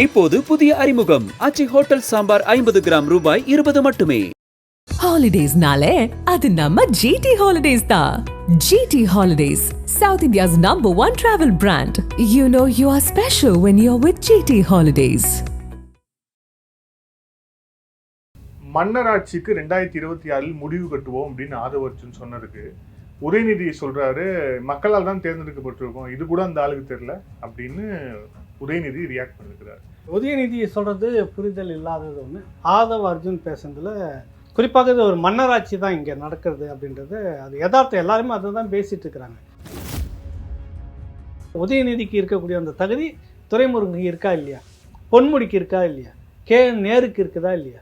இப்போது புதிய அறிமுகம் ஆச்சி ஹோட்டல் சாம்பார் 50 கிராம் ரூபாய் 20 மட்டுமே. ஹாலிடேஸ்னாலே அது நம்ம ஜிடி ஹாலிடேஸ் தான். GT holidays, South India's #1 travel brand. You know you are special when you're with GT Holidays. மன்னராட்சிக்கு 2026 முடிவு கட்டுவோம் அப்படின்னு ஆதவர்ஜுன் சொன்னதுக்கு உதயநிதி சொல்றாரு, மக்களால் தான் தேர்ந்தெடுக்கப்பட்டிருக்கோம், இது கூட அந்த ஆளுக்கு தெரியல அப்படின்னு உதயநிதி ரியாக்ட் பண்ணிருக்கிறார். உதயநிதி சொல்றது புரிதல் இல்லாதது ஒன்று. ஆதவ் அர்ஜுன் பேசுனதுல குறிப்பாக இது ஒரு மன்னராட்சி தான் இங்கே நடக்கிறது அப்படின்றது அது யதார்த்தம். எல்லாருமே அதை தான் பேசிட்டு இருக்கிறாங்க. உதயநிதிக்கு இருக்கக்கூடிய அந்த தகுதி துரைமுருகனுக்கு இருக்கா இல்லையா, பொன்முடிக்கு இருக்கா இல்லையா, நேருக்கு இருக்குதா இல்லையா,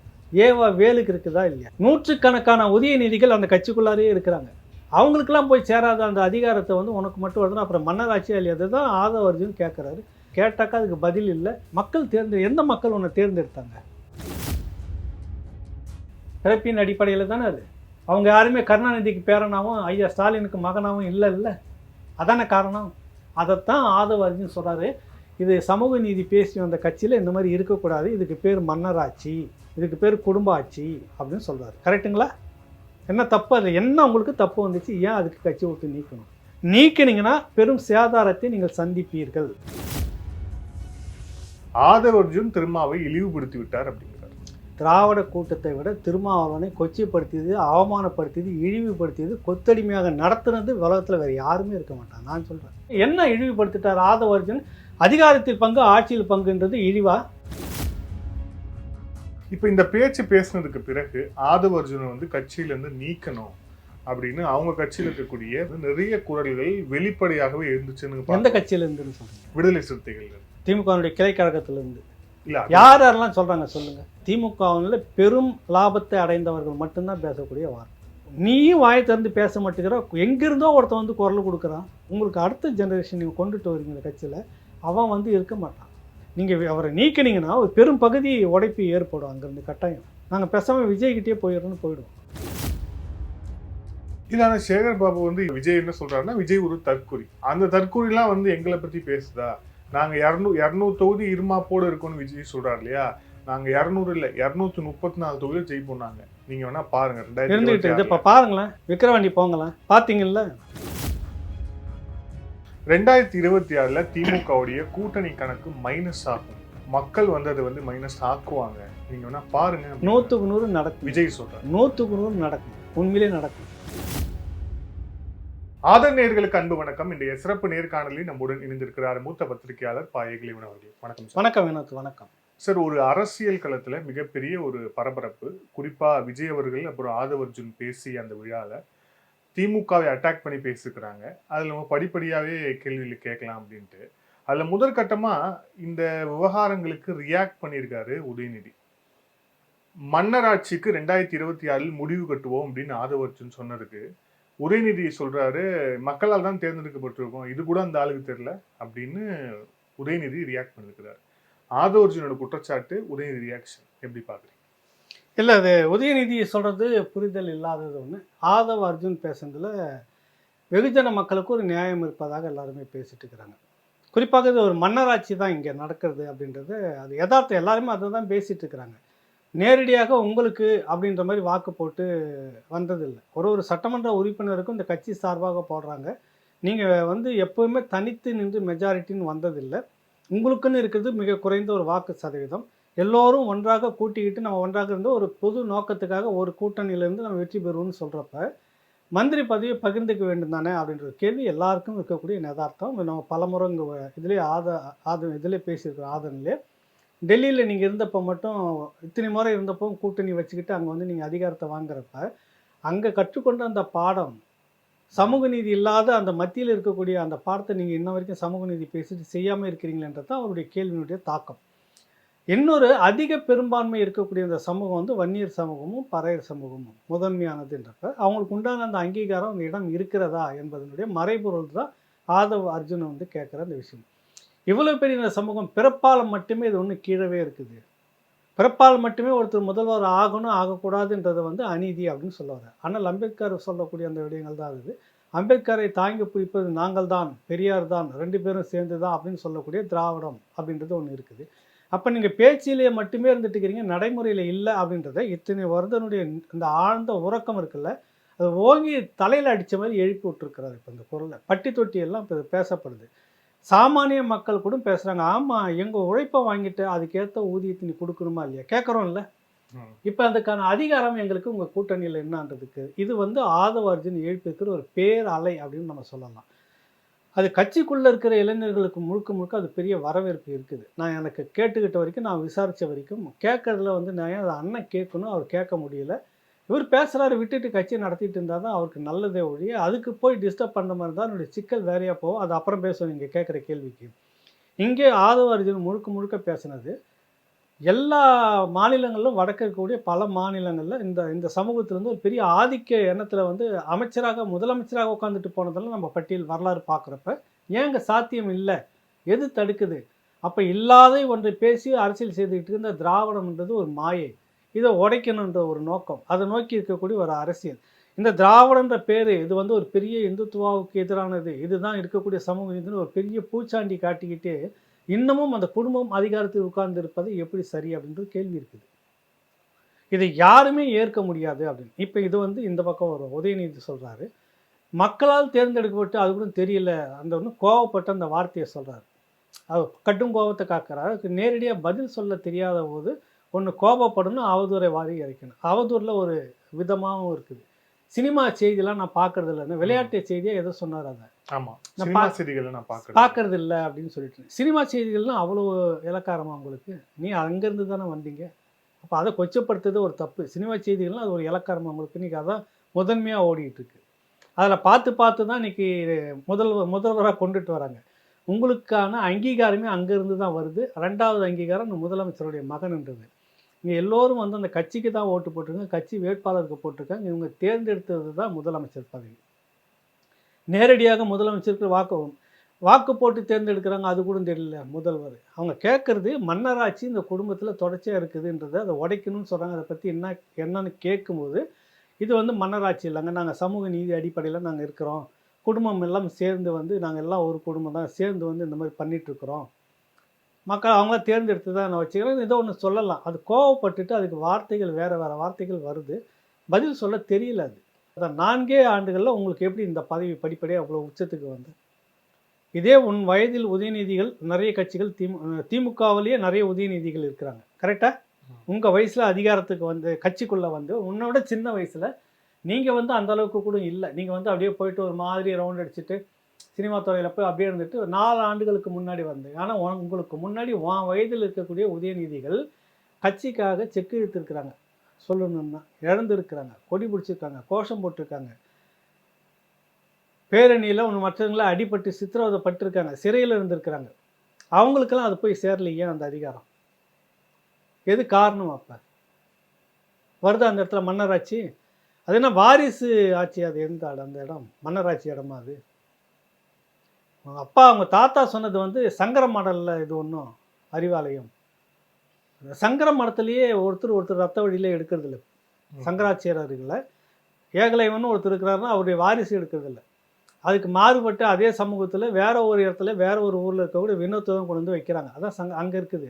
வேலுக்கு இருக்குதா இல்லையா, நூற்றுக்கணக்கான உதயநிதிகள் அந்த கட்சிக்குள்ளாரே இருக்கிறாங்க. அவங்களுக்கெல்லாம் போய் சேராத அந்த அதிகாரத்தை உனக்கு மட்டும் வருதுன்னா அப்புறம் மன்னராட்சி இல்லையா? அதுதான் ஆதவ் அர்ஜுன் கேட்குறாரு. கேட்டாக்கா அதுக்கு பதில் இல்லை. மக்கள் எந்த மக்கள் உன்னை தேர்ந்தெடுத்தாங்க? பிறப்பின் அடிப்படையில் தானே அது. அவங்க யாருமே கருணாநிதிக்கு பேரனாகவும் ஐயா ஸ்டாலினுக்கு மகனாகவும் இல்லை. அதான காரணம். அதைத்தான் ஆதவ் அர்ஜுன் சொல்கிறாரு. இது சமூக நீதி பேசி வந்த கட்சியில் இந்த மாதிரி இருக்கக்கூடாது, இதுக்கு பேர் மன்னராட்சி, இதுக்கு பேர் குடும்ப ஆட்சி அப்படின்னு சொல்கிறாரு. கரெக்டுங்களா? என்ன தப்பு? அது என்ன உங்களுக்கு தப்பு வந்துச்சு? ஏன் அதுக்கு கட்சி விட்டு நீக்கணும்? நீக்கினீங்கன்னா பெரும் சேதாரத்தை நீங்கள் சந்திப்பீர்கள். ஆதவ் அர்ஜுன் திருமாவை இழிவுபடுத்தி விட்டார் அப்படிங்கிறார். திராவிட கூட்டத்தை விட திருமாவளவனை கொச்சைப்படுத்தியது, அவமானப்படுத்தியது, இழிவுபடுத்தியது, கொத்தடிமையாக நடத்துனது உலகத்தில் வேறு யாருமே இருக்க மாட்டாங்க. நான் சொல்கிறேன், என்ன இழிவுபடுத்திட்டார் ஆதவ் அர்ஜுன்? அதிகாரத்தில் பங்கு, ஆட்சியில் பங்குன்றது இழிவா? இப்போ இந்த பேச்சு பேசினதுக்கு பிறகு ஆதவ் அர்ஜுனை கட்சியிலேருந்து நீக்கணும் அப்படின்னு அவங்க கட்சியில் இருக்கக்கூடிய நிறைய குரல்கள் வெளிப்படையாகவே இருந்துச்சுன்னு. எந்த கட்சியில இருந்துன்னு சொல்றீங்க? விடுதலை சிறுத்தைகள், திமுகவுடைய கிளை கழகத்திலிருந்து. இல்லை, யாரெல்லாம் சொல்கிறாங்க சொல்லுங்க. திமுகவில் பெரும் லாபத்தை அடைந்தவர்கள் மட்டும்தான் பேசக்கூடிய வார்த்தை. நீயும் வாயை திறந்து பேச மாட்டேங்கிற. எங்கிருந்தோ ஒருத்தன் குரல் கொடுக்குறான். உங்களுக்கு அடுத்த ஜெனரேஷன் நீங்கள் கொண்டுட்டு வரீங்க கட்சியில், அவன் இருக்க மாட்டான். நீங்கள் அவரை நீக்கினீங்கன்னா ஒரு பெரும் பகுதி உடைப்பு ஏற்படும். அங்கேருந்து கட்டாயம் நாங்கள் பேசாமல் விஜய்கிட்டே போயிடுறோன்னு போயிடுவோம். இதான சேகர் பாபு விஜய் என்ன சொல்றாருன்னா, விஜய் ஒரு தற்கொலை. அந்த தற்கொலைலாம் எங்களை பற்றி பேசுதா? நாங்கள் 200 தொகுதி இருமாப்போடு இருக்கோம்னு விஜய் சொல்றாரு இல்லையா? நாங்கள் 200 இல்லை 234 தொகுதியில் ஜெயிப்போம். நாங்கள் நீங்கள் வேணா பாருங்க. இருந்துகிட்டு இப்போ பாருங்களேன், விக்கிரவாண்டி போங்களேன், பார்த்தீங்கல்ல. 2026 திமுகவுடைய கூட்டணி கணக்கு மைனஸ் ஆகும். மக்கள் அதை மைனஸ் ஆக்குவாங்க. நீங்க வேணா பாருங்க. 100க்கு 100 நடக்கும். விஜய் சொல்றாரு 100க்கு 100 நடக்கும். உண்மையிலே நடக்கும். ஆதர் நேயர்களுக்கு அன்பு வணக்கம். இன்றைய சிறப்பு நேர்காணலில் நம்முடன் இணைந்திருக்கிறார் மூத்த பத்திரிகையாளர் பாயகிலிவன் அவர்கள். வணக்கம் சார். வணக்கம் வினோத். வணக்கம் சார். ஒரு அரசியல் களத்துல மிகப்பெரிய ஒரு பரபரப்பு, குறிப்பா விஜய் அவர்கள் அப்புறம் ஆதவ் அர்ஜுன் பேசி அந்த விழால திமுகவை அட்டாக் பண்ணி பேசிக்கிறாங்க. அதில் நம்ம படிப்படியாகவே கேள்வியில் கேட்கலாம் அப்படின்ட்டு. அதில் முதற்கட்டமா இந்த விவகாரங்களுக்கு ரியாக்ட் பண்ணியிருக்காரு உதயநிதி. மன்னராட்சிக்கு 2026 முடிவு கட்டுவோம் அப்படின்னு ஆதவ் அர்ஜுன் சொன்னதுக்கு உதயநிதி சொல்றாரு, மக்களால் தான் தேர்ந்தெடுக்கப்பட்டிருக்கோம், இது கூட அந்த ஆளுக்கு தெரியல அப்படின்னு உதயநிதி ரியாக்ட் பண்ணிருக்கிறார். ஆதவ் அர்ஜுனோட குற்றச்சாட்டு, உதயநிதி ரியாக்ஷன் எப்படி பாக்குறீங்க? இல்லை, அது உதயநிதி சொல்கிறது புரிதல் இல்லாதது ஒன்று. ஆதவ் அர்ஜுன் பேசுனதில் வெகுஜன மக்களுக்கு ஒரு நியாயம் இருப்பதாக எல்லாருமே பேசிட்டு இருக்கிறாங்க. குறிப்பாக இது ஒரு மன்னராட்சி தான் இங்கே நடக்கிறது அப்படின்றது அது யதார்த்தம். எல்லாருமே அதை தான் பேசிகிட்டு இருக்கிறாங்க. நேரடியாக உங்களுக்கு அப்படின்ற மாதிரி வாக்கு போட்டு வந்ததில்லை. ஒரு சட்டமன்ற உறுப்பினருக்கும் இந்த கட்சி சார்பாக போடுறாங்க. நீங்கள் எப்போவுமே தனித்து நின்று மெஜாரிட்டின்னு வந்ததில்லை. உங்களுக்குன்னு இருக்கிறது மிக குறைந்த ஒரு வாக்கு சதவீதம். எல்லோரும் ஒன்றாக கூட்டிக்கிட்டு நம்ம ஒன்றாக இருந்து ஒரு பொது நோக்கத்துக்காக ஒரு கூட்டணியிலேருந்து நம்ம வெற்றி பெறுவோம்னு சொல்கிறப்ப மந்திரி பதவியை பகிர்ந்துக்க வேண்டும் தானே அப்படின்ற கேள்வி எல்லாருக்கும் இருக்கக்கூடிய யதார்த்தம். நம்ம பலமுறை இதிலே இதிலே பேசியிருக்கிறோம். ஆதரனிலே டெல்லியில் நீங்கள் இருந்தப்போ மட்டும் இத்தனை முறை இருந்தப்போ கூட்டணி வச்சுக்கிட்டு அங்கே நீங்கள் அதிகாரத்தை வாங்குறப்ப அங்கே கற்றுக்கொண்ட அந்த பாடம், சமூக நீதி இல்லாத அந்த மத்தியில் இருக்கக்கூடிய அந்த பாடத்தை நீங்கள் இன்ன வரைக்கும் சமூக நீதி பேசிட்டு செய்யாமல் இருக்கிறீங்களேன்றது தான் அவருடைய கேள்வியினுடைய தாக்கம். இன்னொரு அதிக பெரும்பான்மை இருக்கக்கூடிய அந்த சமூகம் வன்னியர் சமூகமும் பறையர் சமூகமும் முதன்மையானதுன்றப்ப அவங்களுக்கு உண்டான அந்த அங்கீகாரம், அந்த இடம் இருக்கிறதா என்பதனுடைய மறைபொருள் தான் ஆதவ் அர்ஜுன் கேட்குற அந்த விஷயம். இவ்வளோ பெரிய இந்த சமூகம் பிறப்பால் மட்டுமே இது ஒன்று கீழவே இருக்குது. பிறப்பால் மட்டுமே ஒருத்தர் முதல்வர் ஆகணும் ஆகக்கூடாதுன்றது அநீதி அப்படின்னு சொல்லுவார். ஆனால் அம்பேத்கர் சொல்லக்கூடிய அந்த விடயங்கள் தான் இருக்குது. அம்பேத்கரை தாங்கி பிடிப்பது நாங்கள் தான், பெரியார் தான், 2 பேரும் சேர்ந்து தான் அப்படின்னு சொல்லக்கூடிய திராவிடம் அப்படின்றது ஒன்று இருக்குது. அப்போ நீங்கள் பேச்சிலேயே மட்டுமே இருந்துட்டு இருக்கிறீங்க, நடைமுறையில் இல்லை அப்படின்றத இத்தனை வருடனுடைய இந்த ஆழ்ந்த உறக்கம் இருக்குல்ல, அது ஓங்கி தலையில் அடித்த மாதிரி எழுப்பி விட்டுருக்கிறாரு. இப்போ இந்த குரலை பட்டி தொட்டி எல்லாம் இப்போ பேசப்படுது. சாமானிய மக்கள் கூட பேசுகிறாங்க, ஆமாம் எங்கள் உழைப்பை வாங்கிட்டு அதுக்கேற்ற ஊதியத்தை நீ கொடுக்கணுமா இல்லையா, கேட்குறோம்ல. இப்போ அதுக்கான அதிகாரம் எங்களுக்கு உங்கள் கூட்டணியில் என்னன்றதுக்கு இது வந்து ஆதவ அர்ஜுன் எழுப்பியிருக்கிற ஒரு பேர் அலை அப்படின்னு நம்ம சொல்லலாம். அது கட்சிக்குள்ளே இருக்கிற இளைஞர்களுக்கு முழுக்க முழுக்க அது பெரிய வரவேற்பு இருக்குது. நான் எனக்கு கேட்டுக்கிட்ட வரைக்கும், நான் விசாரித்த வரைக்கும் கேட்கறதுல வந்து நான் அதை அண்ணன் கேட்கணும், அவர் கேட்க முடியல. இவர் பேசுகிறாரு, விட்டுட்டு கட்சியை நடத்திட்டு இருந்தால் தான் அவருக்கு நல்லதே ஒழிய அதுக்கு போய் டிஸ்டர்ப் பண்ணுற மாதிரி தான் என்னுடைய சிக்கல் வேறையாக போகும். அது அப்புறம் பேசுவோம் நீங்கள் கேட்குற கேள்விக்கு. இங்கே ஆதவ அர்ஜுன் முழுக்க முழுக்க பேசுனது எல்லா மாநிலங்களிலும், வடக்கு இருக்கக்கூடிய பல மாநிலங்களில் இந்த சமூகத்திலேருந்து ஒரு பெரிய ஆதிக்க எண்ணத்தில் வந்து முதலமைச்சராக உட்காந்துட்டு போனதெல்லாம் நம்ம பட்டியல் வரலாறு பார்க்குறப்ப ஏங்க சாத்தியம் இல்லை, எது தடுக்குது? அப்போ இல்லாத ஒன்றை பேசி அரசியல் செய்துக்கிட்டு இருந்த திராவிடம்ன்றது ஒரு மாயை, இதை உடைக்கணுன்ற ஒரு நோக்கம், அதை நோக்கி இருக்கக்கூடிய ஒரு அரசியல். இந்த திராவிடன்ற பேர் இது வந்து ஒரு பெரிய இந்துத்துவாவுக்கு எதிரானது, இதுதான் இருக்கக்கூடிய சமூகம், இதுன்னு ஒரு பெரிய பூச்சாண்டி காட்டிக்கிட்டு இன்னமும் அந்த குடும்பம் அதிகாரத்தில் உட்கார்ந்து இருப்பது எப்படி சரி அப்படின்றது கேள்வி இருக்குது. இதை யாருமே ஏற்க முடியாது அப்படின்னு. இப்போ இது வந்து இந்த பக்கம் வரும். உதயநிதி சொல்கிறாரு, மக்களால் தேர்ந்தெடுக்கப்பட்டு அது கூட தெரியல, அந்த ஒன்று கோவப்பட்ட அந்த வார்த்தையை சொல்கிறாரு. அது கட்டும் கோபத்தை காக்கிறாரு. அதுக்கு நேரடியாக பதில் சொல்ல தெரியாத போது ஒன்று கோபப்படணும், அவதூறை வாரி இறைக்கணும். அவதூறில் ஒரு விதமாகவும் இருக்குது. சினிமா செய்தியெல்லாம் நான் பார்க்கறது இல்லைன்னு விளையாட்டு செய்தியாக எதோ சொன்னார். அதை பார்க்கறது இல்லை அப்படின்னு சொல்லிட்டு, சினிமா செய்திகள்லாம் அவ்வளோ இலக்காரமாக உங்களுக்கு, நீ அங்கேருந்து தானே வந்தீங்க, அப்போ அதை கொச்சப்படுத்துறது ஒரு தப்பு. சினிமா செய்திகள்லாம் அது ஒரு இலக்காரமாக உங்களுக்கு, இன்றைக்கி அதான் முதன்மையாக ஓடிட்டு இருக்கு. அதில் பார்த்து தான் இன்றைக்கி முதல்வராக கொண்டுட்டு வராங்க. உங்களுக்கான அங்கீகாரமே அங்கேருந்து தான் வருது. ரெண்டாவது அங்கீகாரம் இந்த முதலமைச்சருடைய மகன்ன்றது. இங்கே எல்லோரும் வந்து அந்த கட்சிக்கு தான் ஓட்டு போட்டிருக்காங்க, கட்சி வேட்பாளருக்கு போட்டிருக்காங்க. இவங்க தேர்ந்தெடுத்தது தான் முதலமைச்சர் பதவி. நேரடியாக முதலமைச்சருக்கு வாக்கு போட்டு தேர்ந்தெடுக்கிறாங்க, அது கூட தெரியல. முதல்வர் அவங்க கேட்குறது மன்னராட்சி இந்த குடும்பத்தில் தொடர்ச்சியாக இருக்குதுன்றதை அதை உடைக்கணும்னு சொல்கிறாங்க. அதை பற்றி என்னன்னு கேட்கும்போது இது வந்து மன்னராட்சி இல்லைங்க, நாங்கள் சமூக நீதி அடிப்படையில் நாங்கள் இருக்கிறோம், குடும்பம் எல்லாம் சேர்ந்து வந்து நாங்கள் எல்லாம் ஒரு குடும்பம் தான் சேர்ந்து வந்து இந்த மாதிரி பண்ணிகிட்ருக்குறோம், மக்கள் அவங்க தேர்ந்தெடுத்து தான் நான் வச்சுக்கிறேன், ஏதோ ஒன்று சொல்லலாம். அது கோவப்பட்டுட்டு அதுக்கு வார்த்தைகள் வேறு வார்த்தைகள் வருது, பதில் சொல்ல தெரியல. அது அதான் 4 ஆண்டுகளில் உங்களுக்கு எப்படி இந்த பதவி படிப்படியாக அவ்வளோ உச்சத்துக்கு வந்து, இதே உன் வயதில் உதயநிதிகள் நிறைய கட்சிகள் திமுகவிலேயே நிறைய உதயநிதிகள் இருக்கிறாங்க, கரெக்டாக? உங்கள் வயசில் அதிகாரத்துக்கு வந்து கட்சிக்குள்ளே வந்து உன்னோட சின்ன வயசில் நீங்கள் வந்து அந்தளவுக்கு கூட இல்லை. நீங்கள் வந்து அப்படியே போயிட்டு ஒரு மாதிரி ரவுண்ட் அடிச்சுட்டு சினிமா துறையில் போய் அப்படியே இருந்துட்டு 4 ஆண்டுகளுக்கு முன்னாடி வந்து, ஆனால் உங்களுக்கு முன்னாடி உன் வயதில் இருக்கக்கூடிய உதயநிதிகள் கட்சிக்காக செக்கு இழுத்துருக்குறாங்க, சொல்லணும்னா இழந்திருக்கிறாங்க, கொடி பிடிச்சிருக்காங்க, கோஷம் போட்டிருக்காங்க, பேரணியில் ஒன்று மற்றவங்கள அடிபட்டு சித்திரவதைப்பட்டிருக்காங்க, சிறையில் இருந்திருக்கிறாங்க. அவங்களுக்கெல்லாம் அது போய் சேரலையே அந்த அதிகாரம். எது காரணம்? அப்போ வருதா அந்த இடத்துல மன்னராட்சி? அது என்ன வாரிசு ஆட்சி? அது எந்த அந்த இடம் மன்னராட்சி இடமா? அது அவங்க அப்பா அவங்க தாத்தா சொன்னது வந்து சங்கர மடலில் இது ஒன்றும் அறிவாலயம், சங்கர மடத்துலேயே ஒருத்தர் ரத்த வழியிலே எடுக்கிறது இல்லை. சங்கராச்சாரியர்களை ஏகலைவன் ஒருத்தர் இருக்கிறாருன்னா அவருடைய வாரிசு எடுக்கிறது இல்லை. அதுக்கு மாறுபட்டு அதே சமூகத்தில் வேற ஒரு இடத்துல வேற ஒரு ஊரில் இருக்கக்கூடிய வினோத்தம் கொண்டு வந்து வைக்கிறாங்க. அதான் அங்கே இருக்குது.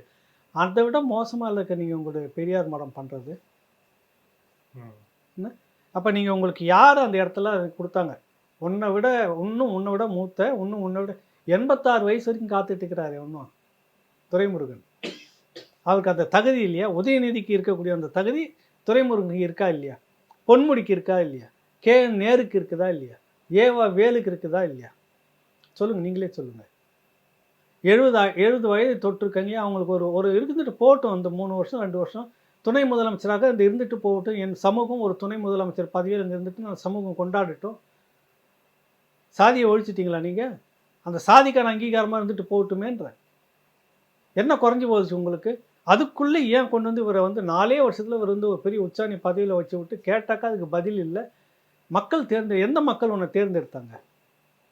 அதை விட மோசமாக இருக்க நீங்கள் உங்களுடைய பெரியார் மடம் பண்ணுறது என்ன? அப்போ நீங்கள் உங்களுக்கு யார் அந்த இடத்துல கொடுத்தாங்க? உன்னை விட மூத்த உன்னை விட 86 வயசு வரைக்கும் காத்துட்டு இருக்கிறாரு இன்னும் துரைமுருகன். அவருக்கு அந்த தகுதி இல்லையா? உதயநிதிக்கு இருக்கக்கூடிய அந்த தகுதி துரைமுருகனுக்கு இருக்கா இல்லையா? பொன்முடிக்கு இருக்கா இல்லையா? நேருக்கு இருக்குதா இல்லையா? வேலுக்கு இருக்குதா இல்லையா? சொல்லுங்கள், நீங்களே சொல்லுங்கள். 70 வயது தொட்டிருக்காங்க. அவங்களுக்கு ஒரு இருந்துட்டு போகட்டும், அந்த 3 வருஷம் 2 வருஷம் துணை முதலமைச்சராக இந்த இருந்துட்டு போகட்டும். என் சமூகம் ஒரு துணை முதலமைச்சர் பதவியில் இங்கே இருந்துட்டு நான் சமூகம் கொண்டாடட்டும். சாதியை ஒழிச்சிட்டிங்களா நீங்கள்? அந்த சாதிக்கான அங்கீகாரமாக இருந்துட்டு போகட்டுமேன்ற என்ன குறைஞ்சி போச்சு உங்களுக்கு? அதுக்குள்ளே ஏன் கொண்டு வந்து இவரை வந்து 4 வருஷத்தில் இவர் வந்து ஒரு பெரிய உச்சாணி பதவியில் வச்சு விட்டு கேட்டாக்கா அதுக்கு பதில் இல்லை. மக்கள் எந்த மக்கள் உன்னை தேர்ந்தெடுத்தாங்க?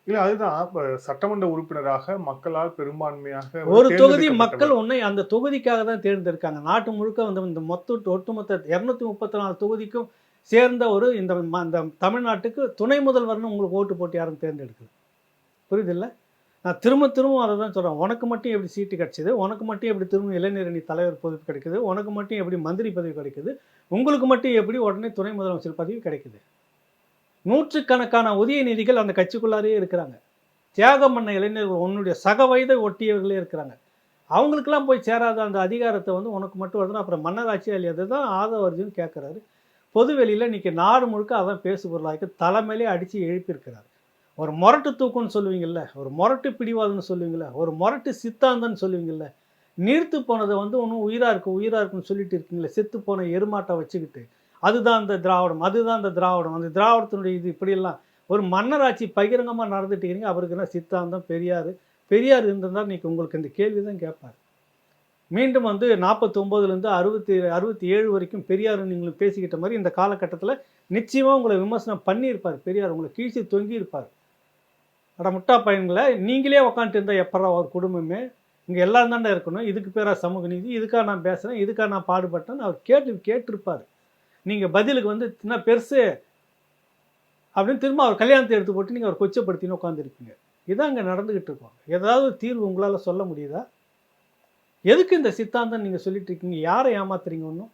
இல்லை, அதுதான் சட்டமன்ற உறுப்பினராக மக்களால் பெரும்பான்மையாக ஒரு தொகுதி மக்கள் உன்னை அந்த தொகுதிக்காக தான் தேர்ந்தெடுக்காங்க. நாட்டு முழுக்க வந்து இந்த ஒட்டுமொத்த 234 தொகுதிக்கும் சேர்ந்த ஒரு இந்த தமிழ்நாட்டுக்கு துணை முதல்வர்னு உங்களுக்கு ஓட்டு போட்டு யாரும் தேர்ந்தெடுக்குது? புரியுதில்ல? நான் திரும்ப திரும்ப அதை தான் சொல்கிறேன். உனக்கு மட்டும் எப்படி சீட்டு கிடைச்சிது, உனக்கு மட்டும் எப்படி திரும்ப இளைஞரணி தலைவர் பதவி கிடைக்குது, உனக்கு மட்டும் எப்படி மந்திரி பதவி கிடைக்குது, உங்களுக்கு மட்டும் எப்படி உடனே துணை முதலமைச்சர் பதவி கிடைக்குது. நூற்றுக்கணக்கான உதயநிதிகள் அந்த கட்சிக்குள்ளாரே இருக்கிறாங்க. தியாகம் பண்ண இளைஞர்கள் உன்னுடைய சக வயதை ஒட்டியவர்களே இருக்கிறாங்க. அவங்களுக்கெல்லாம் போய் சேராத அந்த அதிகாரத்தை வந்து உனக்கு மட்டும் வருதுன்னா அப்புறம் மன்னராட்சி இல்லையா? தான் ஆதவ அர்ஜுன் கேட்குறாரு. பொதுவெளியில் இன்றைக்கி நாடு முழுக்க அதான் பேசு பொருளாக்கி தலைமையிலே அடித்து எழுப்பியிருக்கிறார். ஒரு முரட்டு தூக்குன்னு சொல்லுவீங்கள்ல, ஒரு முரட்டு பிடிவாதம்னு சொல்லுவீங்கள்ல, ஒரு முரட்டு சித்தாந்தன்னு சொல்லுவீங்கள்ல, நீர்த்து போனதை வந்து ஒன்றும் உயிராக இருக்குன்னு சொல்லிட்டு இருக்கீங்களே, செத்து போன எருமாட்டை வச்சுக்கிட்டு அதுதான் அந்த திராவிடம், அதுதான் அந்த திராவிடம், அந்த திராவிடத்தினுடைய இது இப்படியெல்லாம் ஒரு மன்னராட்சி பகிரங்கமாக நடந்துட்டு இருக்கிறீங்க. அவருக்கு என்ன சித்தாந்தம்? பெரியார் இருந்திருந்தால் இன்றைக்கி உங்களுக்கு இந்த கேள்வி தான் கேட்பார். மீண்டும் வந்து 49லேருந்து 67 வரைக்கும் பெரியார் நீங்களும் பேசிக்கிட்ட மாதிரி இந்த காலகட்டத்தில் நிச்சயமாக உங்களை விமர்சனம் பண்ணியிருப்பார். பெரியார் உங்களை கீழ்ச்சி தொங்கி இருப்பார். அட முட்டா பையன்களை, நீங்களே உக்காந்துட்டு இருந்தால் எப்படா ஒரு குடும்பமே, இங்கே எல்லாம் தாண்டா இருக்கணும், இதுக்கு பேராக சமூக நீதி, இதுக்காக நான் பேசுகிறேன், இதுக்காக நான் பாடுபட்டேன்னு அவர் கேட்டிருப்பார். நீங்கள் பதிலுக்கு வந்து என்ன பெருசு அப்படின்னு திரும்ப அவர் கல்யாணத்தை எடுத்து போட்டு நீங்கள் அவர் கொச்சப்படுத்தின்னு உட்காந்துருப்பீங்க. இதான் இங்கே நடந்துக்கிட்டு இருக்கோம். ஏதாவது தீர்வு உங்களால் சொல்ல முடியுதா? எதுக்கு இந்த சித்தாந்தம் நீங்கள் சொல்லிட்டு இருக்கீங்க? யாரை ஏமாத்துறீங்க? ஒன்றும்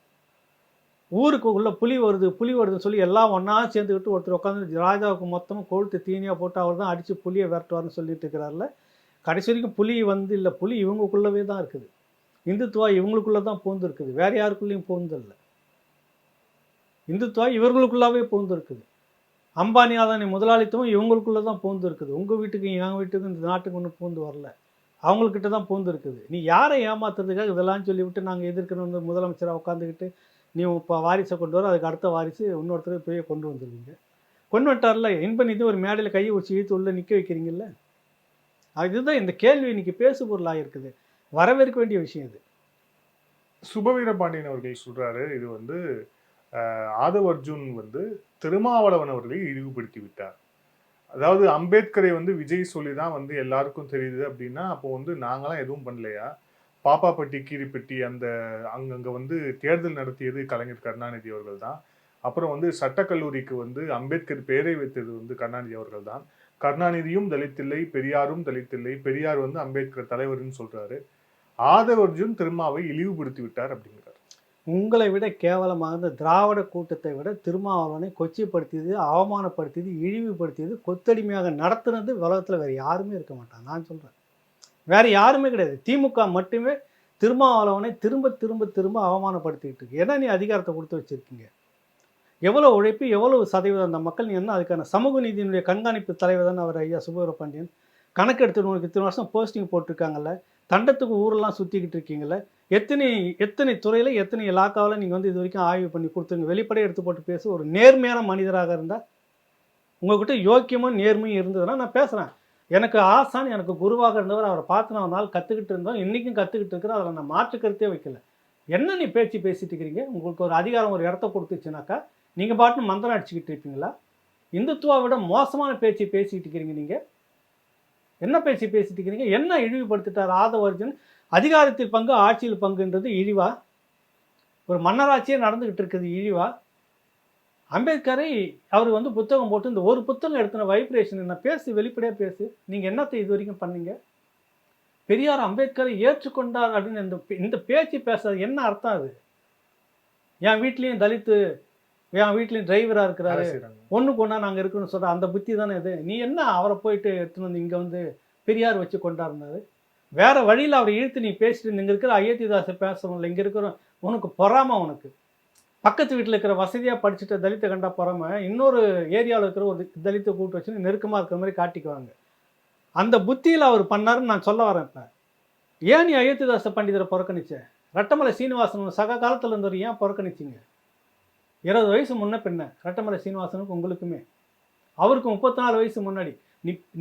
ஊருக்கு உள்ள புலி வருதுன்னு சொல்லி எல்லாம் ஒன்றா சேர்ந்துக்கிட்டு ஒருத்தர் உட்காந்து ராஜாவுக்கு மொத்தமாக கொழுத்து தீனியாக போட்டு அவர் தான் அடித்து புலியை விரட்டுவார்னு சொல்லிட்டு இருக்கிறார்ல. கடைசி வரைக்கும் புலி வந்து இல்லை, புலி இவங்களுக்குள்ளவே தான் இருக்குது. இந்துத்துவா இவங்களுக்குள்ளே தான் பூந்து இருக்குது, வேறு யாருக்குள்ளேயும் பூந்தில்லை. இந்துத்துவா இவர்களுக்குள்ளாவே பூந்து இருக்குது. அம்பானி அதானி முதலாளித்துவம் இவங்களுக்குள்ளே தான் பூந்து இருக்குது. உங்கள் வீட்டுக்கும் எங்கள் வீட்டுக்கும் இந்த நாட்டுக்கு ஒன்றும் பூந்து வரல, அவங்கக்கிட்ட தான் பூந்து இருக்குது. நீ யாரை ஏமாத்துறதுக்காக இதெல்லாம் சொல்லிவிட்டு நாங்கள் எதிர்க்கணும் முதலமைச்சராக உட்காந்துக்கிட்டு நீ இப்போ வாரிசை கொண்டு வர, அதுக்கு அடுத்த வாரிசு இன்னொருத்தர் போய் கொண்டு வந்துடுவீங்க. கொண்டு வந்துட்டார்ல, இன்பன் இது ஒரு மேடையில் கையை வச்சு இழுத்து உள்ள நிற்க வைக்கிறீங்கல்ல. அதுதான் இந்த கேள்வி இன்னைக்கு பேசு பொருளாக இருக்குது. வரவேற்க வேண்டிய விஷயம் இது. சுபவீரபாண்டியன் அவர்கள் சொல்றாரு, இது வந்து ஆதவ அர்ஜுன் வந்து திருமாவளவன் அவர்களை இழிவுபடுத்தி விட்டார். அதாவது அம்பேத்கரை வந்து விஜய் சொல்லி தான் வந்து எல்லாருக்கும் தெரியுது அப்படின்னா, அப்போ வந்து நாங்களாம் எதுவும் பண்ணலையா? பாப்பாப்பட்டி கீரிப்பட்டி அந்த அங்கங்க வந்து தேர்தல் நடத்தியது கலைஞர் கருணாநிதி அவர்கள் தான். அப்புறம் வந்து சட்டக்கல்லூரிக்கு வந்து அம்பேத்கர் பெயரை வைத்தது வந்து கருணாநிதி அவர்கள் தான். கருணாநிதியும் தலித்தில்லை, பெரியாரும் தலித்தில்லை, பெரியார் வந்து அம்பேத்கர் தலைவர்னு சொல்றாரு. ஆதவ அர்ஜுன் திருமாவை இழிவுபடுத்தி விட்டார் அப்படிங்கிறார். உங்களை விட கேவலமாக இந்த திராவிட கூட்டத்தை விட திருமாவளவனை கொச்சைப்படுத்தியது, அவமானப்படுத்தியது, இழிவுபடுத்தியது, கொத்தடிமையாக நடத்துனது உலகத்தில் வேறு யாருமே இருக்க மாட்டாங்க. நான் சொல்கிறேன், வேறு யாருமே கிடையாது. திமுக மட்டுமே திருமாவளவனை திரும்ப திரும்ப திரும்ப அவமானப்படுத்திக்கிட்டு இருக்கு. ஏன்னா நீ அதிகாரத்தை கொடுத்து வச்சுருக்கீங்க. எவ்வளோ உழைப்பு, எவ்வளவு சதவீதம் அந்த மக்கள், நீ என்ன அதுக்கான சமூக நீதியினுடைய கண்காணிப்பு தலைவர் தான் அவர் ஐயா சுபவீரபாண்டியன். கணக்கு எடுத்து உங்களுக்கு இத்தனை வருஷம் போஸ்டிங் போட்டிருக்காங்கல்ல, தண்டத்துக்கு ஊரெல்லாம் சுற்றிக்கிட்டு இருக்கீங்கள, எத்தனை துறையில் எத்தனை இலாக்காவில் நீங்கள் வந்து இது வரைக்கும் ஆய்வு பண்ணி கொடுத்துருங்க. வெளிப்படையாக எடுத்து போட்டு பேச ஒரு நேர்மையான மனிதராக இருந்தால், உங்கள்கிட்ட யோக்கியமும் நேர்மையும் இருந்ததுன்னா நான் பேசுகிறேன். எனக்கு ஆசான், எனக்கு குருவாக இருந்தவர், அவரை பார்த்து நான் ஒரு நாள் கற்றுக்கிட்டு இருந்தோம், இன்றைக்கும் கற்றுக்கிட்டு இருக்கிறேன். அதில் நான் மாற்றுக்கருத்தே வைக்கல. என்ன நீ பேசிட்டு இருக்கிறீங்க? உங்களுக்கு ஒரு அதிகாரம் ஒரு இடத்த கொடுத்துச்சுனாக்கா நீங்கள் பாட்டு மந்திரம் அடிச்சுக்கிட்டு இருப்பீங்களா? இந்துத்துவாவை விட மோசமான பேசிக்கிட்டு இருக்கிறீங்க. நீங்கள் என்ன பேசிட்டு இருக்கிறீங்க? என்ன இழிவுபடுத்திட்டார் ஆதவ அர்ஜுன்? அதிகாரத்தில் பங்கு, ஆட்சியில் பங்குன்றது இழிவா? ஒரு மன்னராட்சியே நடந்துக்கிட்டு இருக்குது இழிவா? அம்பேத்கரை அவர் வந்து புத்தகம் போட்டு இந்த ஒரு புத்தகம் எடுத்துன வைப்ரேஷன் என்ன? பேசு, வெளிப்படையாக பேசு. நீங்கள் என்னத்தை இது வரைக்கும் பண்ணீங்க? பெரியார் அம்பேத்கரை ஏற்றுக்கொண்டார் அப்படின்னு இந்த பேச்சு பேசாது என்ன அர்த்தம்? அது என் வீட்லேயும் தலித்து, என் வீட்லேயும் டிரைவராக இருக்கிறாரு, ஒன்றுக்கு ஒன்றா நாங்கள் இருக்கணும்னு சொல்கிற அந்த புத்தி தானே இது. நீ என்ன அவரை போயிட்டு எடுத்துன்னு வந்து இங்கே வந்து பெரியார் வச்சு கொண்டாடினாரு? வேறு வழியில் அவரை இழுத்து நீ பேசிட்டு இங்கே இருக்கிற அயோத்திதாசை பேசணும். இங்கே இருக்கிற உனக்கு பொறாமை, உனக்கு பக்கத்து வீட்டில் இருக்கிற வசதியாக படிச்சுட்டு தலித்தை கண்டா பொறாமை, இன்னொரு ஏரியாவில் இருக்கிற ஒரு தலித்தை கூப்பிட்டு வச்சுன்னு நெருக்கமாக இருக்கிற மாதிரி காட்டிக்குவாங்க. அந்த புத்தியில் அவர் பண்ணாருன்னு நான் சொல்ல வரேன். இப்போ ஏன் நீ அயோத்திதாச பண்டிதரை புறக்கணிச்ச? ரட்டமலை சீனிவாசன் சக காலத்தில் இருந்தவர் ஏன் புறக்கணிச்சிங்க? 20 வயசு முன்ன பின்ன ரட்டமலை சீனிவாசனுக்கு உங்களுக்குமே, அவருக்கு 34 வயசு முன்னாடி.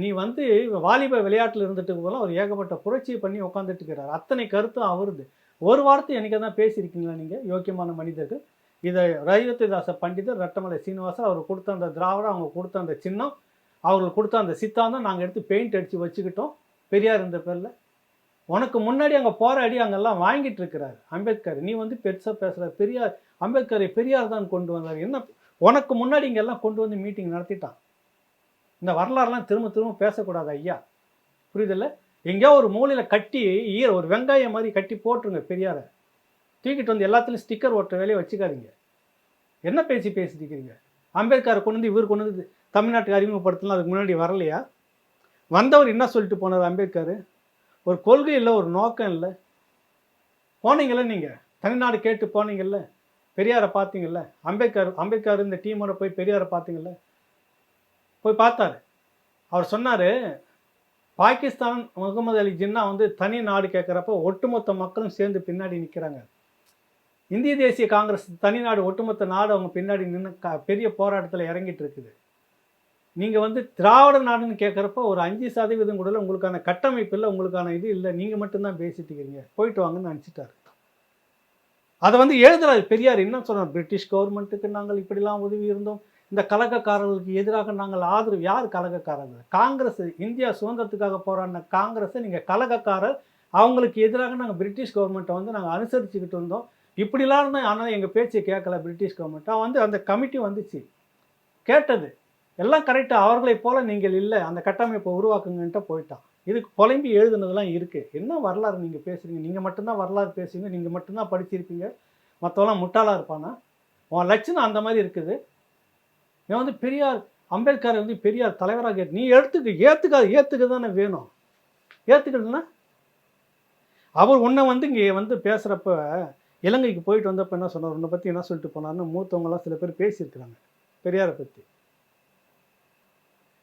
நீ வந்து வாலிப விளையாட்டில் இருந்துட்டு போல அவர் ஏகப்பட்ட புரட்சியை பண்ணி உட்காந்துட்டு இருக்கிறார். அத்தனை கருத்தும் அவருது. ஒரு வார்த்தை எனக்கு தான் பேசியிருக்கீங்களா நீங்கள் யோக்கியமான மனிதர்கள்? இதை அயோத்திதாச பண்டிதர், ரட்டமலை சீனிவாசன் அவர் கொடுத்த அந்த திராவிடம், அவங்க கொடுத்த அந்த சின்னம், அவர்கள் கொடுத்த அந்த சித்தாந்தம் நாங்கள் எடுத்து பெயிண்ட் அடித்து வச்சுக்கிட்டோம் பெரியார் இந்த பேரில். உனக்கு முன்னாடி அங்கே போராடி அங்கெல்லாம் வாங்கிட்டு இருக்கிறார் அம்பேத்கர். நீ வந்து பெருசாக பேசுகிற பெரியார், அம்பேத்கரை பெரியார் தான் கொண்டு வந்தார். என்ன உனக்கு முன்னாடி இங்கெல்லாம் கொண்டு வந்து மீட்டிங் நடத்திட்டான். இந்த வரலாறுலாம் திரும்ப திரும்ப பேசக்கூடாது ஐயா. புரியுதில்ல? எங்கேயோ ஒரு மூலையில் கட்டி ஒரு வெங்காயம் மாதிரி கட்டி போட்டுருங்க பெரியாரை. தூக்கிட்டு வந்து எல்லாத்துலேயும் ஸ்டிக்கர் ஓட்டுற வேலையை வச்சுக்காதீங்க. என்ன பேசிட்டு இருக்கிறீங்க? அம்பேத்கரை கொண்டு வந்து இவர் கொண்டு வந்து தமிழ்நாட்டுக்கு அறிமுகப்படுத்தலாம், அதுக்கு முன்னாடி வரலையா? வந்தவர் என்ன சொல்லிட்டு போனார் அம்பேத்கர்? ஒரு கொள்கை இல்லை, ஒரு நோக்கம் இல்லை. போனீங்கள்ல நீங்கள், தமிழ்நாடு கேட்டு போனீங்கல்ல, பெரியாரை பார்த்தீங்கல்ல, அம்பேத்கர் இந்த டீமோட போய் பெரியாரை பார்த்தீங்கல்ல, போய் பார்த்தாரு. அவர் சொன்னார், பாகிஸ்தான் முகமது அலி ஜின்னா வந்து தனி நாடு கேட்குறப்ப ஒட்டுமொத்த மக்களும் சேர்ந்து பின்னாடி நிற்கிறாங்க. இந்திய தேசிய காங்கிரஸ் தனி நாடு, ஒட்டுமொத்த நாடு அவங்க பின்னாடி நின்று பெரிய போராட்டத்தில் இறங்கிட்டு இருக்குது. நீங்கள் வந்து திராவிட நாடுன்னு கேட்குறப்ப ஒரு 5% கூட உங்களுக்கான கட்டமைப்பு இல்லை, உங்களுக்கான இது இல்லை, நீங்கள் மட்டும்தான் பேசிட்டு இருக்கிறீங்க, போயிட்டு வாங்கன்னு நினச்சிட்டாரு. அதை வந்து எழுதுறாரு பெரியார். என்ன சொல்கிறார்? பிரிட்டிஷ் கவர்மெண்ட்டுக்கு நாங்கள் இப்படிலாம் உதவி இருந்தோம், இந்த கலகக்காரர்களுக்கு எதிராக நாங்கள் ஆதரவு. யார் கலகக்காரர்கள்? காங்கிரஸ். இந்தியா சுதந்திரத்துக்காக போராடின காங்கிரஸை நீங்கள் கலகக்காரர், அவங்களுக்கு எதிராக நாங்கள் பிரிட்டிஷ் கவர்மெண்ட்டை வந்து நாங்கள் அனுசரிச்சுக்கிட்டு இருந்தோம், இப்படிலாம் இருந்தோம். ஆனால் எங்கள் பேச்சை கேட்கல பிரிட்டிஷ் கவர்மெண்ட். வந்து அந்த கமிட்டி வந்துச்சு, கேட்டது எல்லாம் கரெக்டாக, அவர்களை போல் நீங்கள் இல்லை, அந்த கட்டமைப்பை உருவாக்குங்கன்ட்டு போயிட்டான். இதுக்கு புலம்பி எழுதுனதெல்லாம் இருக்குது. என்ன வரலாறு நீங்கள் பேசுகிறீங்க? நீங்கள் மட்டும்தான் வரலாறு பேசுவீங்க, நீங்கள் மட்டும்தான் படிச்சிருப்பீங்க, மற்றவெல்லாம் முட்டாளாக இருப்பானா? உன் லட்சணம் அந்த மாதிரி இருக்குது. இவன் வந்து பெரியார் அம்பேத்கரை வந்து பெரியார் தலைவராக கேட்டு நீ ஏற்றுக்க தானே வேணும். ஏற்றுக்கிறதுனா அவர் உன்னை வந்து இங்கே வந்து பேசுகிறப்ப, இலங்கைக்கு போயிட்டு வந்தப்போ என்ன சொன்னார், உன்னை பற்றி என்ன சொல்லிட்டு போனார்னு மூத்தவங்களாம் சில பேர் பேசியிருக்கிறாங்க பெரியாரை பற்றி.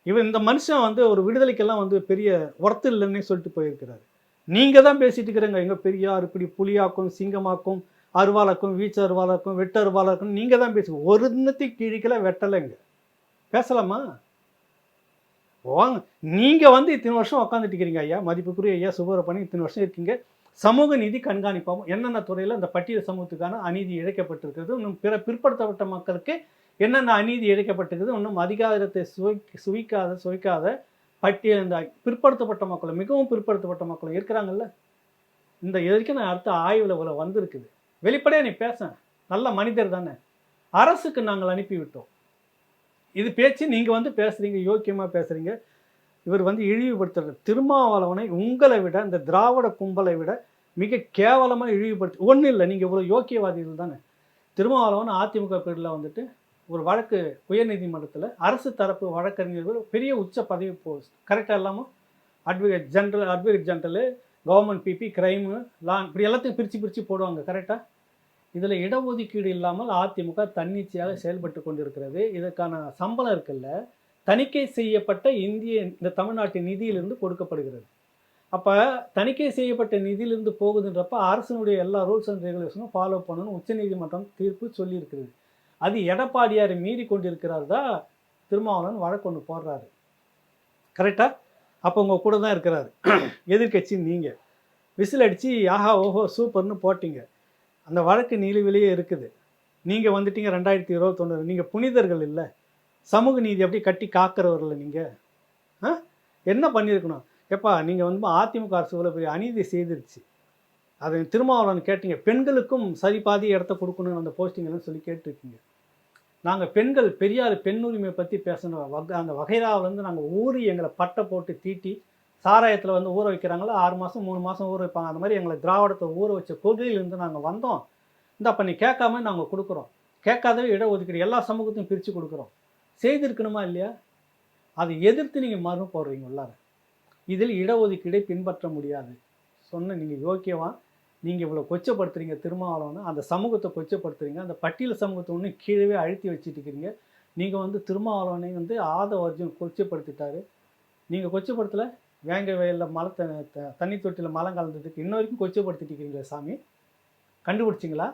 இந்த மனுஷன் வந்து ஒரு விடுதலைக்கெல்லாம் வந்து பெரிய ஒர்த்து இல்லைன்னே சொல்லிட்டு போயிருக்கிறாரு. நீங்கள் தான் பேசிட்டு இருக்கிறீங்க, எங்கள் பெரியார் இப்படி புலியாக்கும் சிங்கமாக்கும் அருவாளாக்கும் வீச்சு அருவாளாக்கும் வெட்டு அருவாளாக்கும் நீங்கள் தான் பேசுங்க. ஒரு இன்னத்துக்கு கீழிக்கல வெட்டலைங்க. பேசலாமா? வாங்க. நீங்கள் வந்து இத்தனை வருஷம் உட்காந்துட்டு இருக்கிறீங்க ஐயா, மதிப்புக்குரிய ஐயா சுப்பிரமணியன், இத்தனை வருஷம் இருக்கீங்க. சமூக நீதி கண்காணிப்பாகும் என்னென்ன துறையில் இந்த பட்டியல் சமூகத்துக்கான அநீதி இழைக்கப்பட்டிருக்கிறது, இன்னும் பிற்படுத்தப்பட்ட மக்களுக்கு என்னென்ன அநீதி இழைக்கப்பட்டிருக்குது, இன்னும் அதிகாரத்தை சுவைக்காத பட்டியல் இந்த பிற்படுத்தப்பட்ட மக்களும் மிகவும் பிற்படுத்தப்பட்ட மக்களும் இருக்கிறாங்கல்ல, இந்த எதற்கு நான் அடுத்த ஆய்வில் வந்திருக்குது. வெளிப்படையாக நீ பேச, நல்ல மனிதர் தானே, அரசுக்கு நாங்கள் அனுப்பிவிட்டோம். இது பேச்சு நீங்கள் வந்து பேசுகிறீங்க, யோக்கியமாக பேசுகிறீங்க. இவர் வந்து இழிவுபடுத்துறது திருமாவளவனை உங்களை விட, இந்த திராவிட கும்பலை விட மிக கேவலமாக இழிவுபடுத்தி. ஒன்றும் இல்லை, நீங்கள் இவ்வளோ யோக்கியவாதிகள் தானே. திருமாவளவன் அதிமுக பேரில் வந்துட்டு ஒரு வழக்கு உயர்நீதிமன்றத்தில் அரசு தரப்பு வழக்கறிஞர்கள் பெரிய உச்ச பதவி போஸ்ட் கரெக்டாக இல்லாமல் advocate general government PP crime law இப்படி எல்லாத்தையும் பிரித்து போடுவாங்க கரெக்டாக. இதில் இடஒதுக்கீடு இல்லாமல் அதிமுக தன்னிச்சையாக செயல்பட்டு கொண்டிருக்கிறது. இதற்கான சம்பளம் இருக்குல்ல, தணிக்கை செய்யப்பட்ட இந்த தமிழ்நாட்டின் நிதியிலிருந்து கொடுக்கப்படுகிறது. அப்போ தணிக்கை செய்யப்பட்ட நிதியிலிருந்து போகுதுன்றப்ப அரசனுடைய எல்லா ரூல்ஸ் அண்ட் ரெகுலேஷனும் ஃபாலோ பண்ணணும்னு உச்சநீதிமன்றம் தீர்ப்பு சொல்லியிருக்கிறது. அது எடப்பாடியாரை மீறி கொண்டிருக்கிறார் தான் திருமாவளவன் வழக்கு ஒன்று போடுறாரு கரெக்டாக. அப்போ உங்கள் கூட தான் இருக்கிறாரு எதிர்கட்சி. நீங்கள் விசில் அடித்து ஆஹா ஓஹோ சூப்பர்னு போட்டிங்க, அந்த வழக்கு நிலுவிலேயே இருக்குது. நீங்கள் வந்துட்டீங்க 2021. நீங்கள் புனிதர்கள் இல்லை, சமூக நீதி அப்படி கட்டி காக்கிறவர்கள். நீங்கள் என்ன பண்ணியிருக்கணும்? எப்பா நீங்கள் வந்து அதிமுக அரசு இவ்வளோ பெரிய அநீதி செய்திருச்சு, அதை திருமாவளவன் கேட்டீங்க. பெண்களுக்கும் சரி பாதி இடத்த கொடுக்கணும்னு அந்த போஸ்டிங்கெல்லாம் சொல்லி கேட்டிருக்கீங்க. நாங்கள் பெண்கள் பெரியார் பெண் உரிமை பற்றி பேசணும், அந்த வகைராவிலேருந்து நாங்கள் ஊறி எங்களை பட்டை போட்டு தீட்டி சாராயத்தில் வந்து ஊற வைக்கிறாங்களோ 6 மாதம் 3 மாதம் ஊற வைப்பாங்க, அந்த மாதிரி எங்களை திராவிடத்தை ஊற வச்ச கொள்கையிலேருந்து நாங்கள் வந்தோம். இந்த அப்போ நீ கேட்காம நாங்கள் கொடுக்குறோம், கேட்காதவே இடஒதுக்கீடு எல்லா சமூகத்தையும் பிரித்து கொடுக்குறோம். செய்திருக்கணுமா இல்லையா? அதை எதிர்த்து நீங்கள் மறு போடுறீங்க உள்ளார. இதில் இடஒதுக்கீடை பின்பற்ற முடியாது சொன்ன நீங்கள் யோக்கியவா? நீங்கள் இவ்வளோ கொச்சப்படுத்துறீங்க திருமாவளவனை, அந்த சமூகத்தை கொச்சப்படுத்துறீங்க, அந்த பட்டியல் சமூகத்தை ஒன்று கீழே அழுத்தி வச்சுட்டு இருக்கிறீங்க. நீங்கள் வந்து திருமாவளவனை வந்து ஆதவ அர்ஜுன் கொச்சப்படுத்திட்டாரு, நீங்கள் கொச்சப்படுத்தலை. வேங்க வயலில் தண்ணி தொட்டியில் மலம் கலந்ததுக்கு இன்ன வரைக்கும் கொச்சப்படுத்திட்டு இருக்கிறீங்களா சாமி? கண்டுபிடிச்சிங்களா?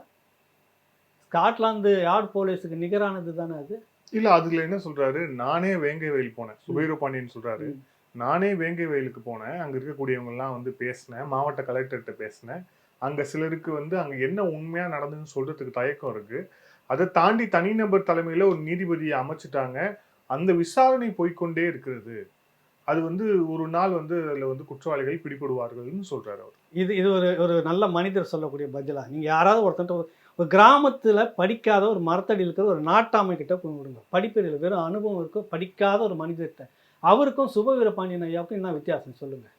ஸ்காட்லாந்து யார்டு போலீஸுக்கு நிகரானது தானே அது. இல்லை, அதில் என்ன சொல்கிறாரு, நானே வேங்கை வயல் போனேன், சுபைரோ பாண்டியன் சொல்கிறாரு, நானே வேங்கை வயலுக்கு போனேன், அங்கே இருக்கக்கூடியவங்கெல்லாம் வந்து பேசினேன், மாவட்ட கலெக்டர்கிட்ட பேசினேன். அங்கே சிலருக்கு வந்து அங்கே என்ன உண்மையாக நடந்துன்னு சொல்கிறதுக்கு தயக்கம் இருக்குது. அதை தாண்டி தனிநபர் தலைமையில் ஒரு நீதிபதியை அமைச்சிட்டாங்க, அந்த விசாரணை போய்கொண்டே இருக்கிறது. அது வந்து ஒரு நாள் வந்து அதில் வந்து குற்றவாளிகள் பிடிபடுவார்கள்னு சொல்கிறார் அவர். இது ஒரு நல்ல மனிதர் சொல்லக்கூடிய பதிலா? நீங்கள் யாராவது ஒருத்தன் ஒரு கிராமத்தில் படிக்காத ஒரு மரத்தடி இருக்கிற ஒரு நாட்டாமை கிட்ட போய் விடுங்க, படிப்பறியில் வெறும் அனுபவம் இருக்கும், படிக்காத ஒரு மனிதர்கிட்ட. அவருக்கும் சுபவீர பாண்டியன் ஐயாவுக்கும் என்ன வித்தியாசம் சொல்லுங்கள்?